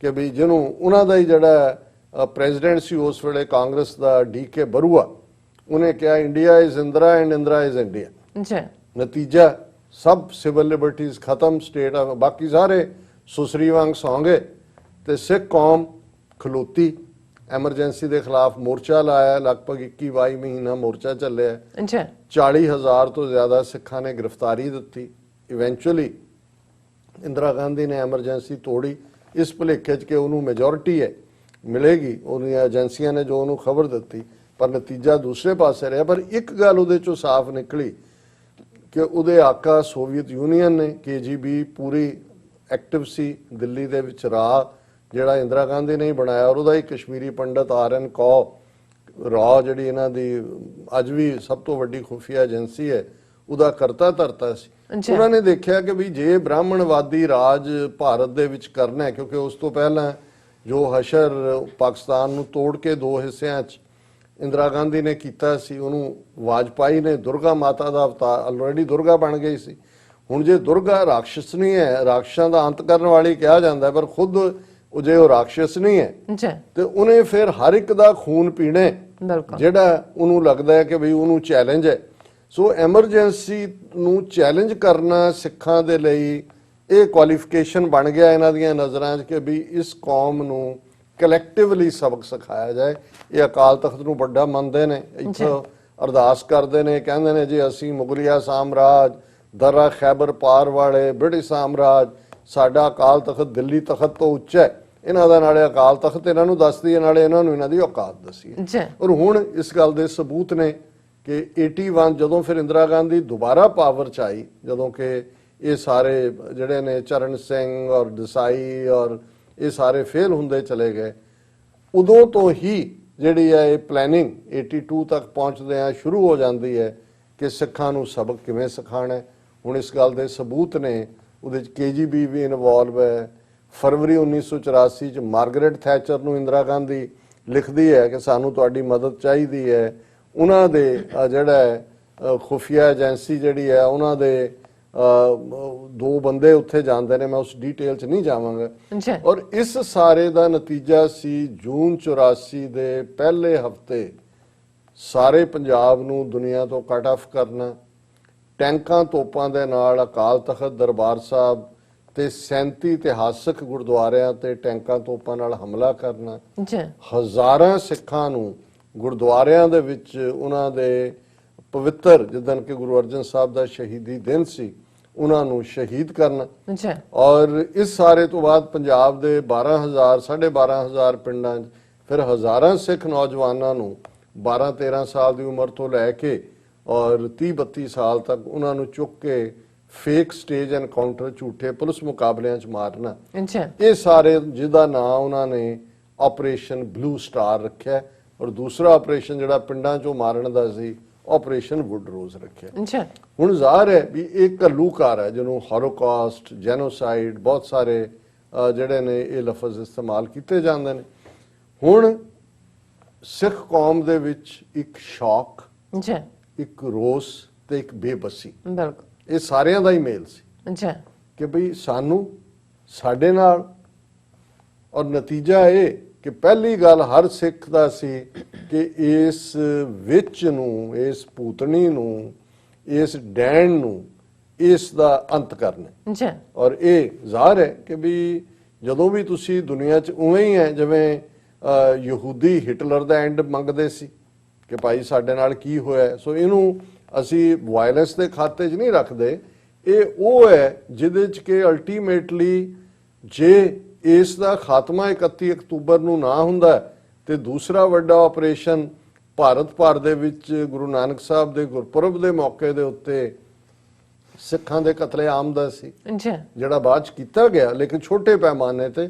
ਕਿ ਵੀ ਜਿਹਨੂੰ ਉਹਨਾਂ ਦਾ ਹੀ ਜਿਹੜਾ ਪ੍ਰੈਜ਼ੀਡੈਂਟ ਸੀ ਉਸ ਵੇਲੇ ਕਾਂਗਰਸ ਦਾ ਡੀ.ਕੇ. ਬਰੂਆ, ਉਹਨੇ ਕਿਹਾ India is Indira and Indira is India. ਨਤੀਜਾ ਸਭ ਸਿਵਲ ਲਿਬਰਟੀਜ਼ ਖਤਮ, ਸਟੇਟ ਬਾਕੀ ਸਾਰੇ ਸੁਸਰੀ ਵਾਂਗ ਸੌਂ ਗਏ ਤੇ ਸਿੱਖ ਕੌਮ ਖਲੋਤੀ, ਐਮਰਜੈਂਸੀ ਦੇ ਖਿਲਾਫ ਮੋਰਚਾ ਲਾਇਆ, ਲਗਭਗ 21-22 ਮਹੀਨਾ ਮੋਰਚਾ ਚੱਲਿਆ, 40,000 ਤੋਂ ਜ਼ਿਆਦਾ ਸਿੱਖਾਂ ਨੇ ਗ੍ਰਿਫਤਾਰੀ ਦਿੱਤੀ। ਇਵੈਂਚੁਅਲੀ ਇੰਦਰਾ ਗਾਂਧੀ ਨੇ ਐਮਰਜੈਂਸੀ ਤੋੜੀ ਇਸ ਭੁਲੇਖੇ 'ਚ ਕਿ ਉਹਨੂੰ ਮੈਜੋਰਿਟੀ ਹੈ ਮਿਲੇਗੀ, ਉਹਦੀਆਂ ਏਜੰਸੀਆਂ ਨੇ ਜੋ ਉਹਨੂੰ ਖਬਰ ਦਿੱਤੀ, ਪਰ ਨਤੀਜਾ ਦੂਸਰੇ ਪਾਸੇ ਰਿਹਾ। ਪਰ ਇੱਕ ਗੱਲ ਉਹਦੇ 'ਚੋਂ ਸਾਫ਼ ਨਿਕਲੀ ਕਿ ਉਹਦੇ ਆਕਾ ਸੋਵੀਅਤ ਯੂਨੀਅਨ ਨੇ, KGB ਪੂਰੀ ਐਕਟਿਵ ਸੀ ਦਿੱਲੀ ਦੇ ਵਿੱਚ, ਰਾਹ ਜਿਹੜਾ ਇੰਦਰਾ ਗਾਂਧੀ ਨੇ ਹੀ ਬਣਾਇਆ ਔਰ ਉਹਦਾ ਹੀ ਕਸ਼ਮੀਰੀ ਪੰਡਤ RN ਰਾਓ ਜਿਹੜੀ ਇਹਨਾਂ ਦੀ ਅੱਜ ਵੀ ਸਭ ਤੋਂ ਵੱਡੀ ਖੁਫੀਆ ਏਜੰਸੀ ਹੈ, ਉਹਦਾ ਕਰਤਾ ਧਰਤਾ ਸੀ। ਉਹਨਾਂ ਨੇ ਦੇਖਿਆ ਕਿ ਵੀ ਜੇ ਬ੍ਰਾਹਮਣਵਾਦੀ ਰਾਜ ਭਾਰਤ ਦੇ ਵਿੱਚ ਕਰਨਾ ਹੈ, ਕਿਉਂਕਿ ਉਸ ਤੋਂ ਪਹਿਲਾਂ ਜੋ ਹਸ਼ਰ ਪਾਕਿਸਤਾਨ ਨੂੰ ਤੋੜ ਕੇ 2 ਹਿੱਸਿਆਂ 'ਚ ਇੰਦਰਾ ਗਾਂਧੀ ਨੇ ਕੀਤਾ ਸੀ, ਉਹਨੂੰ ਵਾਜਪਾਈ ਨੇ ਦੁਰਗਾ ਮਾਤਾ ਦਾ ਅਵਤਾਰ, ਆਲਰੇਡੀ ਦੁਰਗਾ ਬਣ ਗਈ ਸੀ। ਹੁਣ ਜੇ ਦੁਰਗਾ ਰਾਖਸ਼ ਨਹੀਂ ਹੈ, ਰਾਖਸ਼ਾਂ ਦਾ ਅੰਤ ਕਰਨ ਵਾਲੀ ਕਿਹਾ ਜਾਂਦਾ, ਪਰ ਖੁਦ ਉਹ ਜੇ ਉਹ ਰਾਖਸ਼ ਨਹੀਂ ਹੈ ਤੇ ਉਹਨੇ ਫਿਰ ਹਰ ਇੱਕ ਦਾ ਖੂਨ ਪੀਣਾ ਜਿਹੜਾ ਉਹਨੂੰ ਲੱਗਦਾ ਹੈ ਕਿ ਵੀ ਉਹਨੂੰ ਚੈਲੰਜ ਹੈ। ਸੋ ਐਮਰਜੈਂਸੀ ਨੂੰ ਚੈਲੰਜ ਕਰਨਾ ਸਿੱਖਾਂ ਦੇ ਲਈ ਇਹ ਕੁਆਲੀਫਿਕੇਸ਼ਨ ਬਣ ਗਿਆ ਇਹਨਾਂ ਦੀਆਂ ਨਜ਼ਰਾਂ 'ਚ ਕਿ ਵੀ ਇਸ ਕੌਮ ਨੂੰ ਕਲੈਕਟਿਵਲੀ ਸਬਕ ਸਿਖਾਇਆ ਜਾਏ। ਇਹ ਅਕਾਲ ਤਖਤ ਨੂੰ ਵੱਡਾ ਮੰਨਦੇ ਨੇ, ਇੱਥੋਂ ਅਰਦਾਸ ਕਰਦੇ ਨੇ, ਕਹਿੰਦੇ ਨੇ ਜੀ ਅਸੀਂ ਮੁਗਲਿਆ ਸਾਮਰਾਜ, ਦਰਾ ਖੈਬਰ ਪਾਰ ਵਾਲੇ ਬ੍ਰਿਟਿਸ਼ ਸਾਮਰਾਜ, ਸਾਡਾ ਅਕਾਲ ਤਖਤ ਦਿੱਲੀ ਤਖਤ ਤੋਂ ਉੱਚਾ ਹੈ। ਇਹਨਾਂ ਦਾ ਨਾਲੇ ਅਕਾਲ ਤਖਤ ਇਹਨਾਂ ਨੂੰ ਦੱਸਦੀ ਹੈ, ਨਾਲੇ ਇਹਨਾਂ ਨੂੰ ਇਹਨਾਂ ਦੀ ਔਕਾਤ ਦੱਸੀ ਹੈ। ਔਰ ਹੁਣ ਇਸ ਗੱਲ ਦੇ ਸਬੂਤ ਨੇ ਕਿ 81 ਜਦੋਂ ਫਿਰ ਇੰਦਰਾ ਗਾਂਧੀ ਦੁਬਾਰਾ ਪਾਵਰ 'ਚ ਆਈ, ਜਦੋਂ ਕਿ ਇਹ ਸਾਰੇ ਜਿਹੜੇ ਨੇ ਚਰਨ ਸਿੰਘ ਔਰ ਦੇਸਾਈ ਔਰ ਇਹ ਸਾਰੇ ਫੇਲ ਹੁੰਦੇ ਚਲੇ ਗਏ, ਉਦੋਂ ਤੋਂ ਹੀ ਜਿਹੜੀ ਹੈ ਇਹ ਪਲੈਨਿੰਗ 82 ਤੱਕ ਪਹੁੰਚਦੇ ਆ ਸ਼ੁਰੂ ਹੋ ਜਾਂਦੀ ਹੈ ਕਿ ਸਿੱਖਾਂ ਨੂੰ ਸਬਕ ਕਿਵੇਂ ਸਿਖਾਉਣਾ। ਹੁਣ ਇਸ ਗੱਲ ਦੇ ਸਬੂਤ ਨੇ, ਉਹਦੇ 'ਚ KGB ਵੀ ਇਨਵੋਲਵ ਹੈ। ਫਰਵਰੀ 1984 'ਚ ਮਾਰਗਰੇਟ ਥੈਚਰ ਨੂੰ ਇੰਦਰਾ ਗਾਂਧੀ ਲਿਖਦੀ ਹੈ ਕਿ ਸਾਨੂੰ ਤੁਹਾਡੀ ਮਦਦ ਚਾਹੀਦੀ ਹੈ। ਉਹਨਾਂ ਦੇ ਜਿਹੜਾ ਖੁਫੀਆ ਏਜੰਸੀ ਜਿਹੜੀ ਹੈ, ਉਹਨਾਂ ਦੇ 2 ਬੰਦੇ ਉੱਥੇ ਜਾਂਦੇ ਨੇ, ਮੈਂ ਉਸ ਡਿਟੇਲ 'ਚ ਨਹੀਂ ਜਾਵਾਂਗਾ। ਔਰ ਇਸ ਸਾਰੇ ਦਾ ਨਤੀਜਾ ਸੀ ਜੂਨ 84 ਦੇ ਪਹਿਲੇ ਹਫਤੇ ਸਾਰੇ ਪੰਜਾਬ ਨੂੰ ਦੁਨੀਆ ਤੋਂ ਕੱਟ ਆਫ ਕਰਨਾ, ਟੈਂਕਾਂ ਤੋਪਾਂ ਦੇ ਨਾਲ ਅਕਾਲ ਤਖਤ ਦਰਬਾਰ ਸਾਹਿਬ ਤੇ 37 ਇਤਿਹਾਸਕ ਗੁਰਦੁਆਰਿਆਂ ਤੇ ਟੈਂਕਾਂ ਤੋਪਾਂ ਨਾਲ ਹਮਲਾ ਕਰਨਾ, ਹਜ਼ਾਰਾਂ ਸਿੱਖਾਂ ਨੂੰ ਗੁਰਦੁਆਰਿਆਂ ਦੇ ਵਿੱਚ ਉਹਨਾਂ ਦੇ ਪਵਿੱਤਰ ਜਿੱਦਣ ਕਿ ਗੁਰੂ ਅਰਜਨ ਸਾਹਿਬ ਦਾ ਸ਼ਹੀਦੀ ਦਿਨ ਸੀ ਉਹਨਾਂ ਨੂੰ ਸ਼ਹੀਦ ਕਰਨਾ। ਅੱਛਾ। ਔਰ ਇਸ ਸਾਰੇ ਤੋਂ ਬਾਅਦ ਪੰਜਾਬ ਦੇ 12,000 12,500 ਪਿੰਡਾਂ 'ਚ ਫਿਰ ਹਜ਼ਾਰਾਂ ਸਿੱਖ ਨੌਜਵਾਨਾਂ ਨੂੰ 12-13 ਸਾਲ ਦੀ ਉਮਰ ਤੋਂ ਲੈ ਕੇ ਔਰ 30-32 ਸਾਲ ਤੱਕ ਉਹਨਾਂ ਨੂੰ ਚੁੱਕ ਕੇ ਫੇਕ ਸਟੇਜ ਐਨਕਾਊਂਟਰ, ਝੂਠੇ ਪੁਲਿਸ ਮੁਕਾਬਲਿਆਂ 'ਚ ਮਾਰਨਾ, ਅੱਛਾ। ਇਹ ਸਾਰੇ ਜਿਹਦਾ ਨਾਂ ਉਹਨਾਂ ਨੇ ਆਪਰੇਸ਼ਨ ਬਲੂ ਸਟਾਰ ਰੱਖਿਆ। ਔਰ ਦੂਸਰਾ ਆਪਰੇਸ਼ਨ ਜਿਹੜਾ ਪਿੰਡਾਂ 'ਚੋਂ ਮਾਰਨ ਦਾ ਸੀ, ਆਪਰੇਸ਼ਨ ਵੁੱਡ ਰੋਜ਼ ਰੱਖਿਆ। ਅੱਛਾ। ਹੁਣ ਜ਼ਾਹਰ ਹੈ ਵੀ ਇਹ ਘੱਲੂਕਾਰ ਹੈ ਜਿਹਨੂੰ ਹੋਲੋਕਾਸਟ, ਜੈਨੋਸਾਈਡ, ਬਹੁਤ ਸਾਰੇ ਜਿਹੜੇ ਨੇ ਇਹ ਲਫ਼ਜ਼ ਇਸਤੇਮਾਲ ਕੀਤੇ ਜਾਂਦੇ ਨੇ। ਹੁਣ ਸਿੱਖ ਕੌਮ ਦੇ ਵਿੱਚ ਇੱਕ ਸ਼ੌਕ, ਅੱਛਾ, ਇੱਕ ਰੋਸ ਤੇ ਇੱਕ ਬੇਬਸੀ, ਬਿਲਕੁਲ, ਇਹ ਸਾਰਿਆਂ ਦਾ ਹੀ ਮੇਲ ਸੀ ਅੱਛਾ, ਕਿ ਭਈ ਸਾਨੂੰ ਸਾਡੇ ਨਾਲ। ਔਰ ਨਤੀਜਾ ਇਹ ਕਿ ਪਹਿਲੀ ਗੱਲ ਹਰ ਸਿੱਖ ਦਾ ਸੀ ਕਿ ਇਸ ਵਿੱਚ ਨੂੰ, ਇਸ ਭੂਤਣੀ ਨੂੰ, ਇਸ ਡੈਣ ਨੂੰ, ਇਸ ਦਾ ਅੰਤ ਕਰਨਾ। ਅੱਛਾ। ਔਰ ਇਹ ਜ਼ਾਹਰ ਹੈ ਕਿ ਵੀ ਜਦੋਂ ਵੀ ਤੁਸੀਂ ਦੁਨੀਆ 'ਚ ਉਵੇਂ ਹੀ ਹੈ ਜਿਵੇਂ ਯਹੂਦੀ ਹਿਟਲਰ ਦਾ ਐਂਡ ਮੰਗਦੇ ਸੀ ਕਿ ਭਾਈ ਸਾਡੇ ਨਾਲ ਕੀ ਹੋਇਆ। ਸੋ ਇਹਨੂੰ ਅਸੀਂ ਵਾਇਲੈਂਸ ਦੇ ਖਾਤੇ 'ਚ ਨਹੀਂ ਰੱਖਦੇ। ਇਹ ਉਹ ਹੈ ਜਿਹਦੇ 'ਚ ਕਿ ਅਲਟੀਮੇਟਲੀ ਜੇ ਇਸ ਦਾ ਖਾਤਮਾ 31 ਅਕਤੂਬਰ ਨੂੰ ਨਾ ਹੁੰਦਾ ਤੇ ਦੂਸਰਾ ਵੱਡਾ ਆਪਰੇਸ਼ਨ ਭਾਰਤ ਭਰ ਦੇ ਵਿੱਚ ਗੁਰੂ ਨਾਨਕ ਸਾਹਿਬ ਦੇ ਗੁਰਪੁਰਬ ਦੇ ਮੌਕੇ ਦੇ ਉੱਤੇ ਸਿੱਖਾਂ ਦੇ ਕਤਲੇਆਮ ਦਾ ਸੀ, ਅੱਛਾ, ਜਿਹੜਾ ਬਾਅਦ 'ਚ ਕੀਤਾ ਗਿਆ ਲੇਕਿਨ ਛੋਟੇ ਪੈਮਾਨੇ ਤੇ,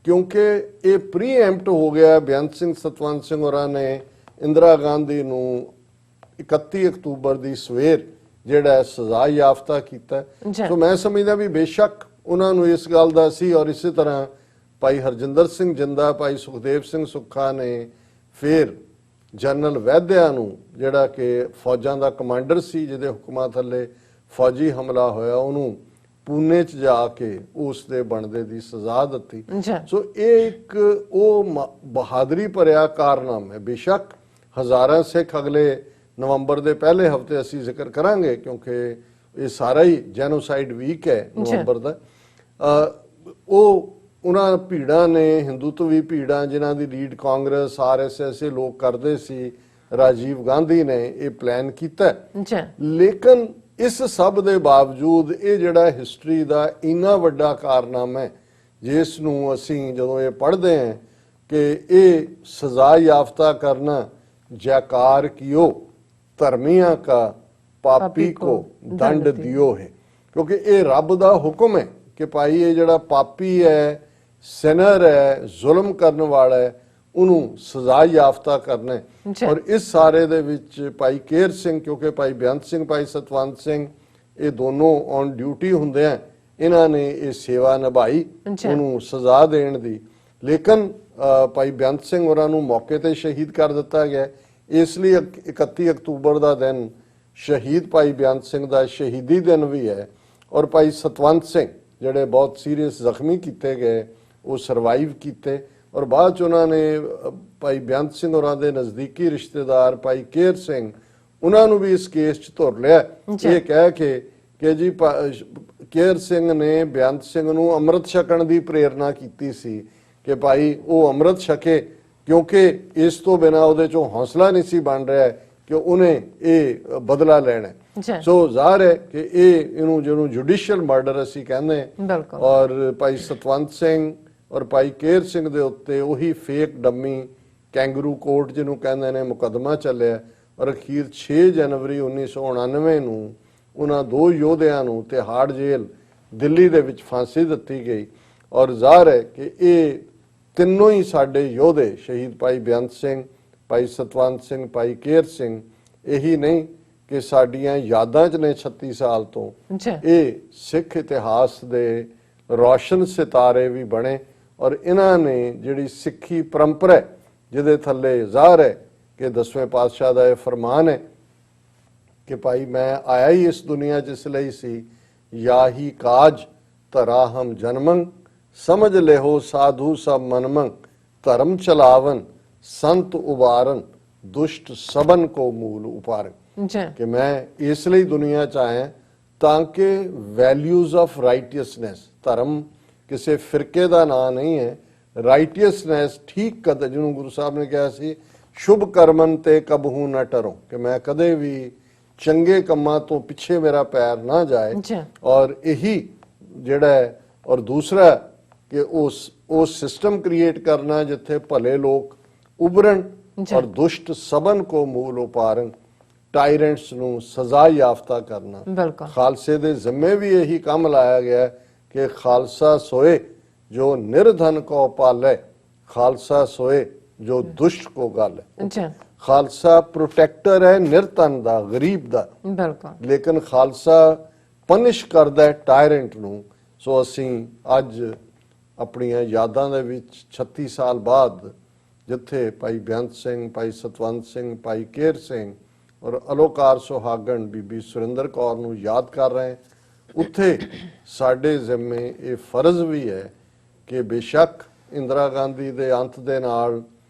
ਕਿਉਂਕਿ ਇਹ ਪ੍ਰੀਐਂਪਟ ਹੋ ਗਿਆ। ਬੇਅੰਤ ਸਿੰਘ ਸਤਵੰਤ ਸਿੰਘ ਹੋਰਾਂ ਨੇ ਇੰਦਰਾ ਗਾਂਧੀ ਨੂੰ 31 ਅਕਤੂਬਰ ਦੀ ਸਵੇਰ ਜਿਹੜਾ ਸਜ਼ਾ ਯਾਫਤਾ ਕੀਤਾ। ਸੋ ਮੈਂ ਸਮਝਦਾ ਵੀ ਬੇਸ਼ੱਕ ਉਹਨਾਂ ਨੂੰ ਇਸ ਗੱਲ ਦਾ ਸੀ। ਔਰ ਇਸੇ ਤਰ੍ਹਾਂ ਭਾਈ ਹਰਜਿੰਦਰ ਸਿੰਘ ਜਿੰਦਾ, ਭਾਈ ਸੁਖਦੇਵ ਸਿੰਘ ਸੁੱਖਾ ਨੇ ਫਿਰ ਜਨਰਲ ਵੈਦਿਆ ਨੂੰ, ਜਿਹੜਾ ਕਿ ਫੌਜਾਂ ਦਾ ਕਮਾਂਡਰ ਸੀ ਜਿਹਦੇ ਹੁਕਮਾਂ ਥੱਲੇ ਫੌਜੀ ਹਮਲਾ ਹੋਇਆ, ਉਹਨੂੰ ਪੂਨੇ 'ਚ ਜਾ ਕੇ ਉਸ ਦੇ ਬਣਦੇ ਦੀ ਸਜ਼ਾ ਦਿੱਤੀ। ਸੋ ਇਹ ਇੱਕ ਉਹ ਬਹਾਦਰੀ ਭਰਿਆ ਕਾਰਨਾਮਾ ਹੈ। ਬੇਸ਼ੱਕ ਹਜ਼ਾਰਾਂ ਸਿੱਖ ਅਗਲੇ ਨਵੰਬਰ ਦੇ ਪਹਿਲੇ ਹਫਤੇ ਅਸੀਂ ਜ਼ਿਕਰ ਕਰਾਂਗੇ ਕਿਉਂਕਿ ਇਹ ਸਾਰਾ ਹੀ ਜੈਨੋਸਾਈਡ ਵੀਕ ਹੈ ਨਵੰਬਰ ਦਾ। ਉਹ ਉਹਨਾਂ ਭੀੜਾਂ ਨੇ, ਹਿੰਦੂਤਵੀ ਭੀੜਾਂ ਜਿਨ੍ਹਾਂ ਦੀ ਲੀਡ ਕਾਂਗਰਸ, RSS ਇਹ ਲੋਕ ਕਰਦੇ ਸੀ, ਰਾਜੀਵ ਗਾਂਧੀ ਨੇ ਇਹ ਪਲਾਨ ਕੀਤਾ। ਲੇਕਿਨ ਇਸ ਸਭ ਦੇ ਬਾਵਜੂਦ ਇਹ ਜਿਹੜਾ ਹਿਸਟਰੀ ਦਾ ਇੰਨਾ ਵੱਡਾ ਕਾਰਨਾਮਾ ਹੈ ਜਿਸ ਨੂੰ ਅਸੀਂ ਜਦੋਂ ਇਹ ਪੜ੍ਹਦੇ ਹਾਂ ਕਿ ਇਹ ਸਜ਼ਾ ਯਾਫਤਾ ਕਰਨਾ, ਜੈਕਾਰ ਕੀਓ ਧਰਮੀਆਂ ਕਾ ਪਾਪੀ ਕੋ ਦੰਡ ਦਿਓ ਹੈ, ਕਿਉਂਕਿ ਇਹ ਰੱਬ ਦਾ ਹੁਕਮ ਹੈ ਕਿ ਭਾਈ ਇਹ ਜਿਹੜਾ ਪਾਪੀ ਹੈ, ਸਿਨਰ ਹੈ, ਜ਼ੁਲਮ ਕਰਨ ਵਾਲਾ ਹੈ, ਉਹਨੂੰ ਸਜ਼ਾ ਯਾਫਤਾ ਕਰਨਾ ਹੈ। ਔਰ ਇਸ ਸਾਰੇ ਦੇ ਵਿੱਚ ਭਾਈ ਕੇਰ ਸਿੰਘ, ਕਿਉਂਕਿ ਭਾਈ ਬੇਅੰਤ ਸਿੰਘ, ਭਾਈ ਸਤਵੰਤ ਸਿੰਘ ਇਹ ਦੋਨੋਂ ਔਨ ਡਿਊਟੀ ਹੁੰਦੇ ਆ, ਇਹਨਾਂ ਨੇ ਇਹ ਸੇਵਾ ਨਿਭਾਈ ਉਹਨੂੰ ਸਜ਼ਾ ਦੇਣ ਦੀ। ਲੇਕਿਨ ਭਾਈ ਬੇਅੰਤ ਸਿੰਘ ਹੋਰਾਂ ਨੂੰ ਮੌਕੇ ਤੇ ਸ਼ਹੀਦ ਕਰ ਦਿੱਤਾ ਗਿਆ। ਇਸ ਲਈ 31 ਅਕਤੂਬਰ ਦਾ ਦਿਨ ਸ਼ਹੀਦ ਭਾਈ ਬੇਅੰਤ ਸਿੰਘ ਦਾ ਸ਼ਹੀਦੀ ਦਿਨ ਵੀ ਹੈ। ਔਰ ਭਾਈ ਸਤਵੰਤ ਸਿੰਘ ਜਿਹੜੇ ਬਹੁਤ ਸੀਰੀਅਸ ਜ਼ਖਮੀ ਕੀਤੇ ਗਏ, ਉਹ ਸਰਵਾਈਵ ਕੀਤੇ। ਔਰ ਬਾਅਦ 'ਚ ਉਹਨਾਂ ਨੇ ਭਾਈ ਬੇਅੰਤ ਸਿੰਘ ਹੋਰਾਂ ਦੇ ਨਜ਼ਦੀਕੀ ਰਿਸ਼ਤੇਦਾਰ ਭਾਈ ਕੇਰ ਸਿੰਘ, ਉਹਨਾਂ ਨੂੰ ਵੀ ਇਸ ਕੇਸ 'ਚ ਧੁਰ ਲਿਆ, ਇਹ ਕਹਿ ਕੇ ਕਿ ਜੀ ਕੇਰ ਸਿੰਘ ਨੇ ਬੇਅੰਤ ਸਿੰਘ ਨੂੰ ਅੰਮ੍ਰਿਤ ਛਕਣ ਦੀ ਪ੍ਰੇਰਨਾ ਕੀਤੀ ਸੀ ਕਿ ਭਾਈ ਉਹ ਅੰਮ੍ਰਿਤ ਛਕੇ, ਕਿਉਂਕਿ ਇਸ ਤੋਂ ਬਿਨਾਂ ਉਹਦੇ 'ਚੋਂ ਹੌਸਲਾ ਨਹੀਂ ਸੀ ਬਣ ਰਿਹਾ ਕਿ ਉਹਨੇ ਇਹ ਬਦਲਾ ਲੈਣਾ। ਸੋ ਜ਼ਾਹਰ ਹੈ ਕਿ ਇਹਨੂੰ ਜਿਹਨੂੰ ਜੁਡੀਸ਼ੀਅਲ ਮਰਡਰ ਅਸੀਂ ਕਹਿੰਦੇ। ਔਰ ਭਾਈ ਸਤਵੰਤ ਸਿੰਘ ਔਰ ਭਾਈ ਕੇਰ ਸਿੰਘ ਦੇ ਉੱਤੇ ਉਹੀ ਫੇਕ ਡੰਮੀ ਕੈਂਗਰੂ ਕੋਰਟ ਜਿਹਨੂੰ ਕਹਿੰਦੇ ਨੇ ਮੁਕੱਦਮਾ ਚੱਲਿਆ। ਔਰ ਅਖੀਰ 6 ਜਨਵਰੀ 1999 ਨੂੰ ਉਹਨਾਂ ਦੋ ਯੋਧਿਆਂ ਨੂੰ ਤਿਹਾੜ ਜੇਲ੍ਹ ਦਿੱਲੀ ਦੇ ਵਿੱਚ ਫਾਂਸੀ ਦਿੱਤੀ ਗਈ। ਔਰ ਜ਼ਾਹਰ ਹੈ ਕਿ ਇਹ ਤਿੰਨੋਂ ਹੀ ਸਾਡੇ ਯੋਧੇ, ਸ਼ਹੀਦ ਭਾਈ ਬੇਅੰਤ ਸਿੰਘ, ਭਾਈ ਸਤਵੰਤ ਸਿੰਘ, ਭਾਈ ਕੇਰ ਸਿੰਘ, ਇਹੀ ਨਹੀਂ ਕਿ ਸਾਡੀਆਂ ਯਾਦਾਂ 'ਚ ਨੇ 36 ਸਾਲ ਤੋਂ। ਇਹ ਸਿੱਖ ਇਤਿਹਾਸ ਦੇ ਰੋਸ਼ਨ ਸਿਤਾਰੇ ਵੀ ਬਣੇ। ਔਰ ਇਹਨਾਂ ਨੇ ਜਿਹੜੀ ਸਿੱਖੀ ਪਰੰਪਰਾ ਜਿਹਦੇ ਥੱਲੇ ਜ਼ਾਹਰ ਹੈ ਕਿ 10ਵੇਂ ਪਾਤਸ਼ਾਹ ਦਾ ਇਹ ਫਰਮਾਨ ਹੈ ਕਿ ਭਾਈ ਮੈਂ ਆਇਆ ਹੀ ਇਸ ਦੁਨੀਆ 'ਚ ਇਸ ਲਈ ਸੀ, ਯਾਹੀ ਕਾਜ ਧਰਾ ਹਮ ਜਨਮੰ, ਸਮਝ ਲਿਹੋ ਸਾਧੂ ਸਭ ਮਨਮੰ, ਧਰਮ ਚਲਾਵਨ ਸੰਤ ਉਬਾਰਨ, ਦੁਸ਼ਟ ਸਬਨ ਕੋ ਮੂਲ ਉਪਾਰਨ। ਕਿ ਮੈਂ ਇਸ ਲਈ ਦੁਨੀਆ 'ਚ ਆਇਆ ਤਾਂ ਕਿ ਵੈਲਿਊਜ਼ ਆਫ ਰਾਈਟੀਅਸਨੈਸ, ਧਰਮ ਕਿਸੇ ਫਿਰਕੇ ਦਾ ਨਾਂ ਨਹੀਂ ਹੈ, ਰਾਈਟੀਅਸਨੈਸ ਠੀਕ ਕਦ, ਜਿਹਨੂੰ ਗੁਰੂ ਸਾਹਿਬ ਨੇ ਕਿਹਾ ਸੀ ਸ਼ੁਭ ਕਰਮਨ ਤੇ ਕਬਹੂ ਨਾ ਟਰੋ, ਕਿ ਮੈਂ ਕਦੇ ਵੀ ਚੰਗੇ ਕੰਮਾਂ ਤੋਂ ਪਿੱਛੇ ਮੇਰਾ ਪੈਰ ਨਾ ਜਾਏ ਜੀ ਔਰ ਇਹੀ ਜਿਹੜਾ ਹੈ। ਔਰ ਦੂਸਰਾ ਕਿ ਉਸ ਸਿਸਟਮ ਕ੍ਰੀਏਟ ਕਰਨਾ ਜਿੱਥੇ ਭਲੇ ਲੋਕ ਉਭਰਨ ਜੀ। ਔਰ ਦੁਸ਼ਟ ਸਬਨ ਕੋ ਮੂਲ ਉਪਾਰਨ, ਟਾਇਰੈਂਟਸ ਨੂੰ ਸਜ਼ਾ ਯਾਫਤਾ ਕਰਨਾ। ਬਿਲਕੁਲ ਖਾਲਸੇ ਦੇ ਜ਼ਿੰਮੇ ਵੀ ਇਹੀ ਕੰਮ ਲਾਇਆ ਗਿਆ ਹੈ ਕਿ ਖਾਲਸਾ ਸੋਏ ਜੋ ਨਿਰਧਨ ਕੋ ਪਾਲੇ, ਖਾਲਸਾ ਸੋਏ ਜੋ ਦੁਸ਼ਟ ਕੋ ਗਾਲੇ। ਜੀ ਖਾਲਸਾ ਪ੍ਰੋਟੈਕਟਰ ਹੈ ਨਿਰਧਨ ਦਾ, ਗਰੀਬ ਦਾ, ਬਿਲਕੁਲ ਲੇਕਿਨ ਖਾਲਸਾ ਪਨਿਸ਼ ਕਰਦਾ ਹੈ ਟਾਇਰੈਂਟ ਨੂੰ। ਸੋ ਅਸੀਂ ਅੱਜ ਆਪਣੀਆਂ ਯਾਦਾਂ ਦੇ ਵਿੱਚ 36 ਸਾਲ ਬਾਅਦ ਜਿੱਥੇ ਭਾਈ ਬੇਅੰਤ ਸਿੰਘ, ਭਾਈ ਸਤਵੰਤ ਸਿੰਘ, ਭਾਈ ਕੇਰ ਸਿੰਘ ਔਰ ਅਲੋਕਾਰ ਸੁਹਾਗਣ ਬੀਬੀ ਸੁਰਿੰਦਰ ਕੌਰ ਨੂੰ ਯਾਦ ਕਰ ਰਹੇ ਹਾਂ, ਉੱਥੇ ਸਾਡੇ ਜ਼ਿੰਮੇ ਇਹ ਫਰਜ਼ ਵੀ ਹੈ ਕਿ ਬੇਸ਼ੱਕ ਇੰਦਰਾ ਗਾਂਧੀ ਦੇ ਅੰਤ ਦੇ ਨਾਲ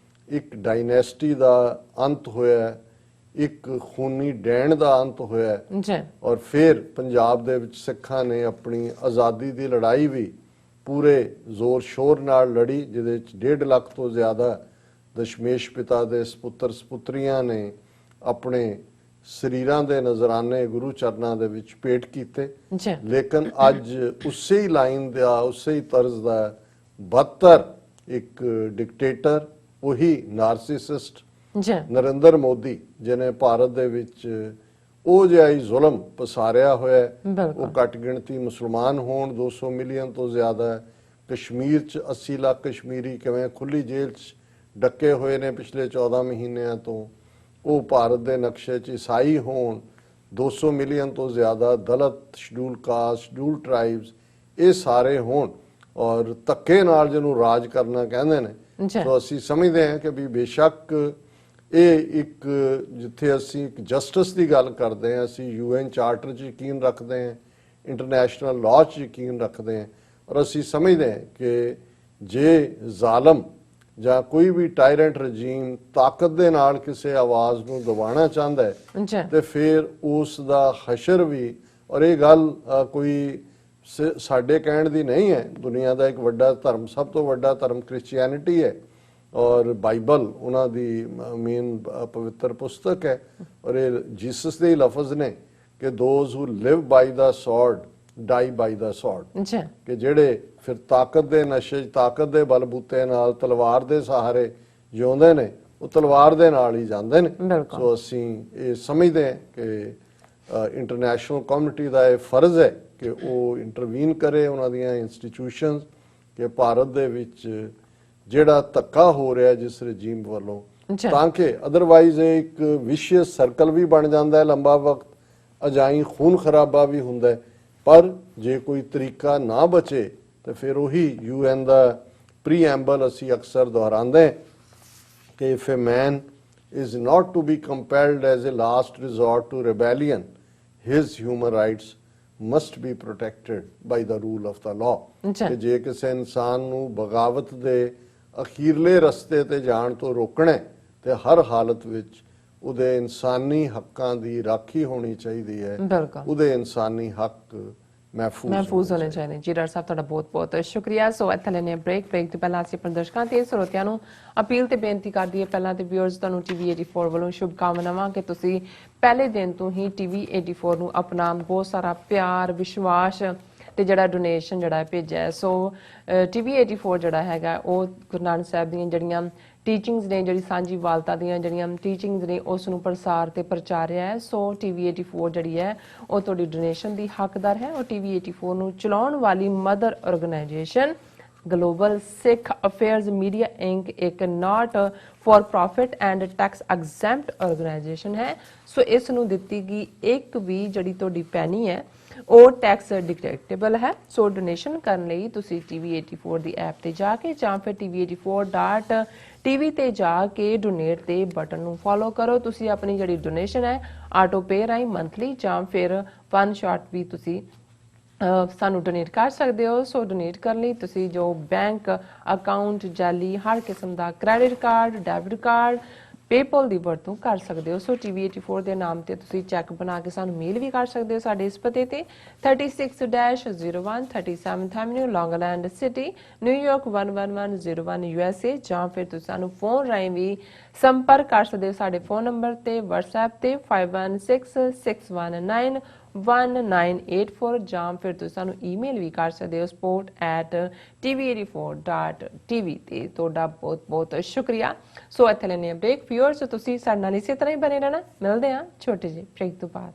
ਇੱਕ ਡਾਇਨੈਸਟੀ ਦਾ ਅੰਤ ਹੋਇਆ, ਇੱਕ ਖੂਨੀ ਡੈਣ ਦਾ ਅੰਤ ਹੋਇਆ ਜੀ ਔਰ ਫਿਰ ਪੰਜਾਬ ਦੇ ਵਿੱਚ ਸਿੱਖਾਂ ਨੇ ਆਪਣੀ ਆਜ਼ਾਦੀ ਦੀ ਲੜਾਈ ਵੀ ਪੂਰੇ ਜ਼ੋਰ ਸ਼ੋਰ ਨਾਲ ਲੜੀ, ਜਿਹਦੇ ਵਿੱਚ 1.5 ਲੱਖ ਤੋਂ ਜ਼ਿਆਦਾ ਦਸ਼ਮੇਸ਼ ਪਿਤਾ ਦੇ ਸਪੁੱਤਰ ਸਪੁੱਤਰੀਆਂ ਨੇ ਆਪਣੇ ਸਰੀਰਾਂ ਦੇ ਨਜ਼ਰਾਨੇ ਗੁਰੂ ਚਰਨਾਂ ਦੇ ਵਿੱਚ ਭੇਟ ਕੀਤੇ। ਜੀ ਲੇਕਿਨ ਅੱਜ ਉਸੇ ਹੀ ਲਾਈਨ ਦਾ, ਉਸੇ ਹੀ ਤਰਜ਼ ਦਾ ਬਦਤਰ ਇੱਕ ਡਿਕਟੇਟਰ, ਉਹੀ ਨਾਰਸਿਸਿਸਟ ਜੀ ਨਰਿੰਦਰ ਮੋਦੀ, ਜਿਹਨੇ ਭਾਰਤ ਦੇ ਵਿੱਚ ਉਹ ਜਿਹਾ ਹੀ ਜ਼ੁਲਮ ਪਸਾਰਿਆ ਹੋਇਆ ਹੈ। ਬਿਲਕੁਲ ਉਹ ਘੱਟ ਗਿਣਤੀ ਮੁਸਲਮਾਨ ਹੋਣ 200 ਮਿਲੀਅਨ ਤੋਂ ਜ਼ਿਆਦਾ ਹੈ। ਕਸ਼ਮੀਰ 'ਚ 80 ਲੱਖ ਕਸ਼ਮੀਰੀ ਕਿਵੇਂ ਖੁੱਲੀ ਜੇਲ੍ਹ 'ਚ ਡੱਕੇ ਹੋਏ ਨੇ ਪਿਛਲੇ 14 ਮਹੀਨਿਆਂ ਤੋਂ। ਉਹ ਭਾਰਤ ਦੇ ਨਕਸ਼ੇ 'ਚ ਈਸਾਈ ਹੋਣ 200 ਮਿਲੀਅਨ ਤੋਂ ਜ਼ਿਆਦਾ, ਦਲਿਤ, ਸ਼ਡਿਊਲ ਕਾਸਟ, ਸ਼ਡਿਊਲ ਟ੍ਰਾਈਬਸ, ਇਹ ਸਾਰੇ ਹੋਣ ਔਰ ਧੱਕੇ ਨਾਲ ਜਿਹਨੂੰ ਰਾਜ ਕਰਨਾ ਕਹਿੰਦੇ ਨੇ। ਜੀ ਸੋ ਅਸੀਂ ਸਮਝਦੇ ਹਾਂ ਕਿ ਵੀ ਬੇਸ਼ੱਕ ਇਹ ਇੱਕ ਜਿੱਥੇ ਅਸੀਂ ਇੱਕ ਜਸਟਿਸ ਦੀ ਗੱਲ ਕਰਦੇ ਹਾਂ, ਅਸੀਂ UN ਚਾਰਟਰ 'ਚ ਯਕੀਨ ਰੱਖਦੇ ਹਾਂ, ਇੰਟਰਨੈਸ਼ਨਲ ਲਾਅ 'ਚ ਯਕੀਨ ਰੱਖਦੇ ਹਾਂ ਔਰ ਅਸੀਂ ਸਮਝਦੇ ਹਾਂ ਕਿ ਜੇ ਜ਼ਾਲਮ ਜਾਂ ਕੋਈ ਵੀ ਟਾਇਰੈਂਟ ਰਜੀਮ ਤਾਕਤ ਦੇ ਨਾਲ ਕਿਸੇ ਆਵਾਜ਼ ਨੂੰ ਦਬਾਉਣਾ ਚਾਹੁੰਦਾ ਹੈ ਜੀ ਤੇ ਫਿਰ ਉਸ ਦਾ ਹਸ਼ਰ ਵੀ, ਔਰ ਇਹ ਗੱਲ ਕੋਈ ਸਾਡੇ ਕਹਿਣ ਦੀ ਨਹੀਂ ਹੈ, ਦੁਨੀਆ ਦਾ ਇੱਕ ਵੱਡਾ ਧਰਮ, ਸਭ ਤੋਂ ਵੱਡਾ ਧਰਮ ਕ੍ਰਿਸਚੀਅਨਿਟੀ ਹੈ ਔਰ ਬਾਈਬਲ ਉਹਨਾਂ ਦੀ ਮੇਨ ਪਵਿੱਤਰ ਪੁਸਤਕ ਹੈ ਔਰ ਇਹ ਜੀਸਸ ਦੇ ਲਫ਼ਜ਼ ਨੇ ਕਿ ਦੋਜ਼ ਹੂ ਲਿਵ ਬਾਈ ਦਾ ਸੌਰਡ ਡਾਈ ਬਾਈ ਦਾ ਸੌਰਡ, ਜੀ ਕਿ ਜਿਹੜੇ ਫਿਰ ਤਾਕਤ ਦੇ ਨਸ਼ੇ 'ਚ, ਤਾਕਤ ਦੇ ਬਲਬੂਤੇ ਨਾਲ, ਤਲਵਾਰ ਦੇ ਸਹਾਰੇ ਜਿਉਂਦੇ ਨੇ, ਉਹ ਤਲਵਾਰ ਦੇ ਨਾਲ ਹੀ ਜਾਂਦੇ ਨੇ। ਬਿਲਕੁਲ ਸੋ ਅਸੀਂ ਇਹ ਸਮਝਦੇ ਹਾਂ ਕਿ ਇੰਟਰਨੈਸ਼ਨਲ ਕਮਿਊਨਿਟੀ ਦਾ ਇਹ ਫਰਜ਼ ਹੈ ਕਿ ਉਹ ਇੰਟਰਵੀਨ ਕਰੇ ਉਹਨਾਂ ਦੀਆਂ ਇੰਸਟੀਟਿਊਸ਼ਨਸ, ਕਿ ਭਾਰਤ ਦੇ ਵਿੱਚ ਜਿਹੜਾ ਧੱਕਾ ਹੋ ਰਿਹਾ ਜਿਸ ਰਜੀਮ ਵੱਲੋਂ, ਜੀ ਤਾਂ ਕਿ ਅਦਰਵਾਈਜ਼ ਇਹ ਇੱਕ ਵਿਸ਼ੀਅਸ ਸਰਕਲ ਵੀ ਬਣ ਜਾਂਦਾ ਹੈ ਲੰਬਾ ਵਕਤ, ਅਜਾਈ ਖੂਨ ਖਰਾਬਾ ਵੀ ਹੁੰਦਾ ਹੈ। ਪਰ ਜੇ ਕੋਈ ਤਰੀਕਾ ਨਾ ਬਚੇ ਤੇ ਫਿਰ ਉਹੀ UN ਦਾ ਪ੍ਰੀਐਂਬਲ ਅਸੀਂ ਅਕਸਰ ਦੁਹਰਾਉਂਦੇ ਕਿ if a man is not to be compelled as a last resort to rebellion, his human rights must be protected by the rule of the law। ਜੀ ਕਿ ਜੇ ਕਿਸੇ ਇਨਸਾਨ ਨੂੰ ਬਗਾਵਤ ਦੇ ਅਖੀਰਲੇ ਰਸਤੇ ਤੇ ਜਾਣ ਤੋਂ ਰੋਕਣਾ ਹੈ ਤੇ ਹਰ ਹਾਲਤ ਵਿੱਚ ਉਹਦੇ ਇਨਸਾਨੀ ਹੱਕਾਂ ਦੀ ਰਾਖੀ ਹੋਣੀ ਚਾਹੀਦੀ ਹੈ, ਬਿਲਕੁਲ ਉਹਦੇ ਇਨਸਾਨੀ ਹੱਕ ਮਹਿਫੂਜ਼ ਹੋਣੇ ਚਾਹੀਦੇ। ਜੀ ਡਾਕਟਰ ਸਾਹਿਬ ਤੁਹਾਡਾ ਬਹੁਤ ਬਹੁਤ ਸ਼ੁਕਰੀਆ। ਸੋ ਇੱਥੇ ਲੈਣੇ ਬ੍ਰੇਕ ਤੋਂ ਪਹਿਲਾਂ ਅਸੀਂ ਆਪਣੇ ਦਰਸ਼ਕਾਂ ਤੇ ਸਰੋਤਿਆਂ ਨੂੰ ਅਪੀਲ ਤੇ ਬੇਨਤੀ ਕਰਦੀ ਹੈ, ਪਹਿਲਾਂ ਤੇ ਵਿਊਅਰਸ ਤੁਹਾਨੂੰ TV84 ਵੱਲੋਂ ਸ਼ੁਭ ਕਾਮਨਾਵਾਂ ਕਿ ਤੁਸੀਂ ਪਹਿਲੇ ਦਿਨ ਤੋਂ ਹੀ TV84 ਨੂੰ ਆਪਣਾ ਬਹੁਤ ਸਾਰਾ ਪਿਆਰ, ਵਿਸ਼ਵਾਸ ਤੇ ਜਿਹੜਾ ਡੋਨੇਸ਼ਨ ਜਿਹੜਾ ਭੇਜਿਆ। ਸੋ TV84 ਜਿਹੜਾ ਹੈਗਾ ਉਹ ਗੁਰੂ ਨਾਨਕ ਸਾਹਿਬ ਦੀਆਂ ਜਿਹੜੀਆਂ ਟੀਚਿੰਗਸ ਨੇ, ਜਿਹੜੀ ਸਾਂਝੀ ਵਾਲਤਾ ਦੀਆਂ ਜਿਹੜੀਆਂ ਟੀਚਿੰਗਸ ਨੇ ਉਸ ਨੂੰ ਪ੍ਰਸਾਰ ਤੇ ਪ੍ਰਚਾਰ ਰਿਹਾ ਹੈ। ਸੋ TV84 ਜਿਹੜੀ ਹੈ ਉਹ ਤੁਹਾਡੀ ਡੋਨੇਸ਼ਨ ਦੀ ਹੱਕਦਾਰ ਹੈ। ਉਹ TV84 ਨੂੰ ਚਲਾਉਣ ਵਾਲੀ ਮਦਰ ਆਰਗੇਨਾਈਜੇਸ਼ਨ ਗਲੋਬਲ ਸਿੱਖ ਅਫੇਅਰਸ ਮੀਡੀਆ ਇੰਕ ਇੱਕ not for profit and tax exempt organisation ਹੈ। ਸੋ ਇਸ ਨੂੰ ਦਿੱਤੀ ਗਈ ਇੱਕ ਵੀ ਜਿਹੜੀ ਤੁਹਾਡੀ ਪੈਨੀ ਹੈ ਉਹ ਟੈਕਸ ਡਿਡਕਟੇਬਲ ਹੈ। ਸੋ ਡੋਨੇਸ਼ਨ ਕਰਨ ਲਈ ਤੁਸੀਂ TV84 ਦੀ ਐਪ ਤੇ ਜਾ ਕੇ ਜਾਂ ਫਿਰ TV84.tv ਤੇ ਜਾ ਕੇ ਡੋਨੇਟ ਦੇ ਬਟਨ ਨੂੰ ਫੋਲੋ ਕਰੋ। ਤੁਸੀਂ ਆਪਣੀ ਜਿਹੜੀ ਡੋਨੇਸ਼ਨ ਹੈ ਆਟੋ ਪੇ ਰਾਹੀਂ ਮੰਥਲੀ ਜਾਂ ਫਿਰ ਵਨ ਸ਼ਾਟ ਵੀ ਤੁਸੀਂ ਸਾਨੂੰ ਡੋਨੇਟ ਕਰ ਸਕਦੇ ਹੋ। ਸੋ ਡੋਨੇਟ ਕਰਨ ਲਈ ਤੁਸੀਂ ਜੋ ਬੈਂਕ ਅਕਾਊਂਟ, ਜਾਲੀ ਹਰ ਕਿਸਮ ਦਾ credit card, debit card, PayPal ਦੀ ਵਰਤੋਂ ਕਰ ਸਕਦੇ ਹੋ। ਸੋ TV84 ਦੇ ਨਾਮ ਤੇ ਤੁਸੀਂ ਚੈੱਕ ਬਣਾ ਕੇ ਸਾਨੂੰ ਮੇਲ ਵੀ ਕਰ ਸਕਦੇ ਹੋ ਸਾਡੇ ਇਸ ਪਤੇ ਤੇ 36-01 37th Avenue, Long Island City, New York 11101 USA, ਜਾਂ ਫਿਰ ਤੁਸੀਂ ਸਾਨੂੰ ਫੋਨ ਰਾਹੀਂ ਵੀ ਸੰਪਰਕ ਕਰ ਸਕਦੇ ਹੋ ਸਾਡੇ ਫੋਨ ਨੰਬਰ ਤੇ WhatsApp ਤੇ 5166191984, ਜਾਂ ਫਿਰ ਤੁਸੀਂ ਸਾਨੂੰ ਈਮੇਲ ਵੀ ਕਰ ਸਕਦੇ ਹੋ support@tv84.tv ਤੇ। ਤੁਹਾਡਾ ਬਹੁਤ ਬਹੁਤ ਸ਼ੁਕਰੀਆ। ਸੋ ਇੱਥੇ ਲੈਣੇ ਬ੍ਰੇਕ। ਵਿਊਅਰਸ ਤੁਸੀਂ ਸਾਡੇ ਨਾਲ ਇਸੇ ਤਰ੍ਹਾਂ ਹੀ ਬਣੇ ਰਹਿਣਾ। ਮਿਲਦੇ ਹਾਂ ਛੋਟੇ ਜਿਹੇ ਬ੍ਰੇਕ ਤੋਂ ਬਾਅਦ।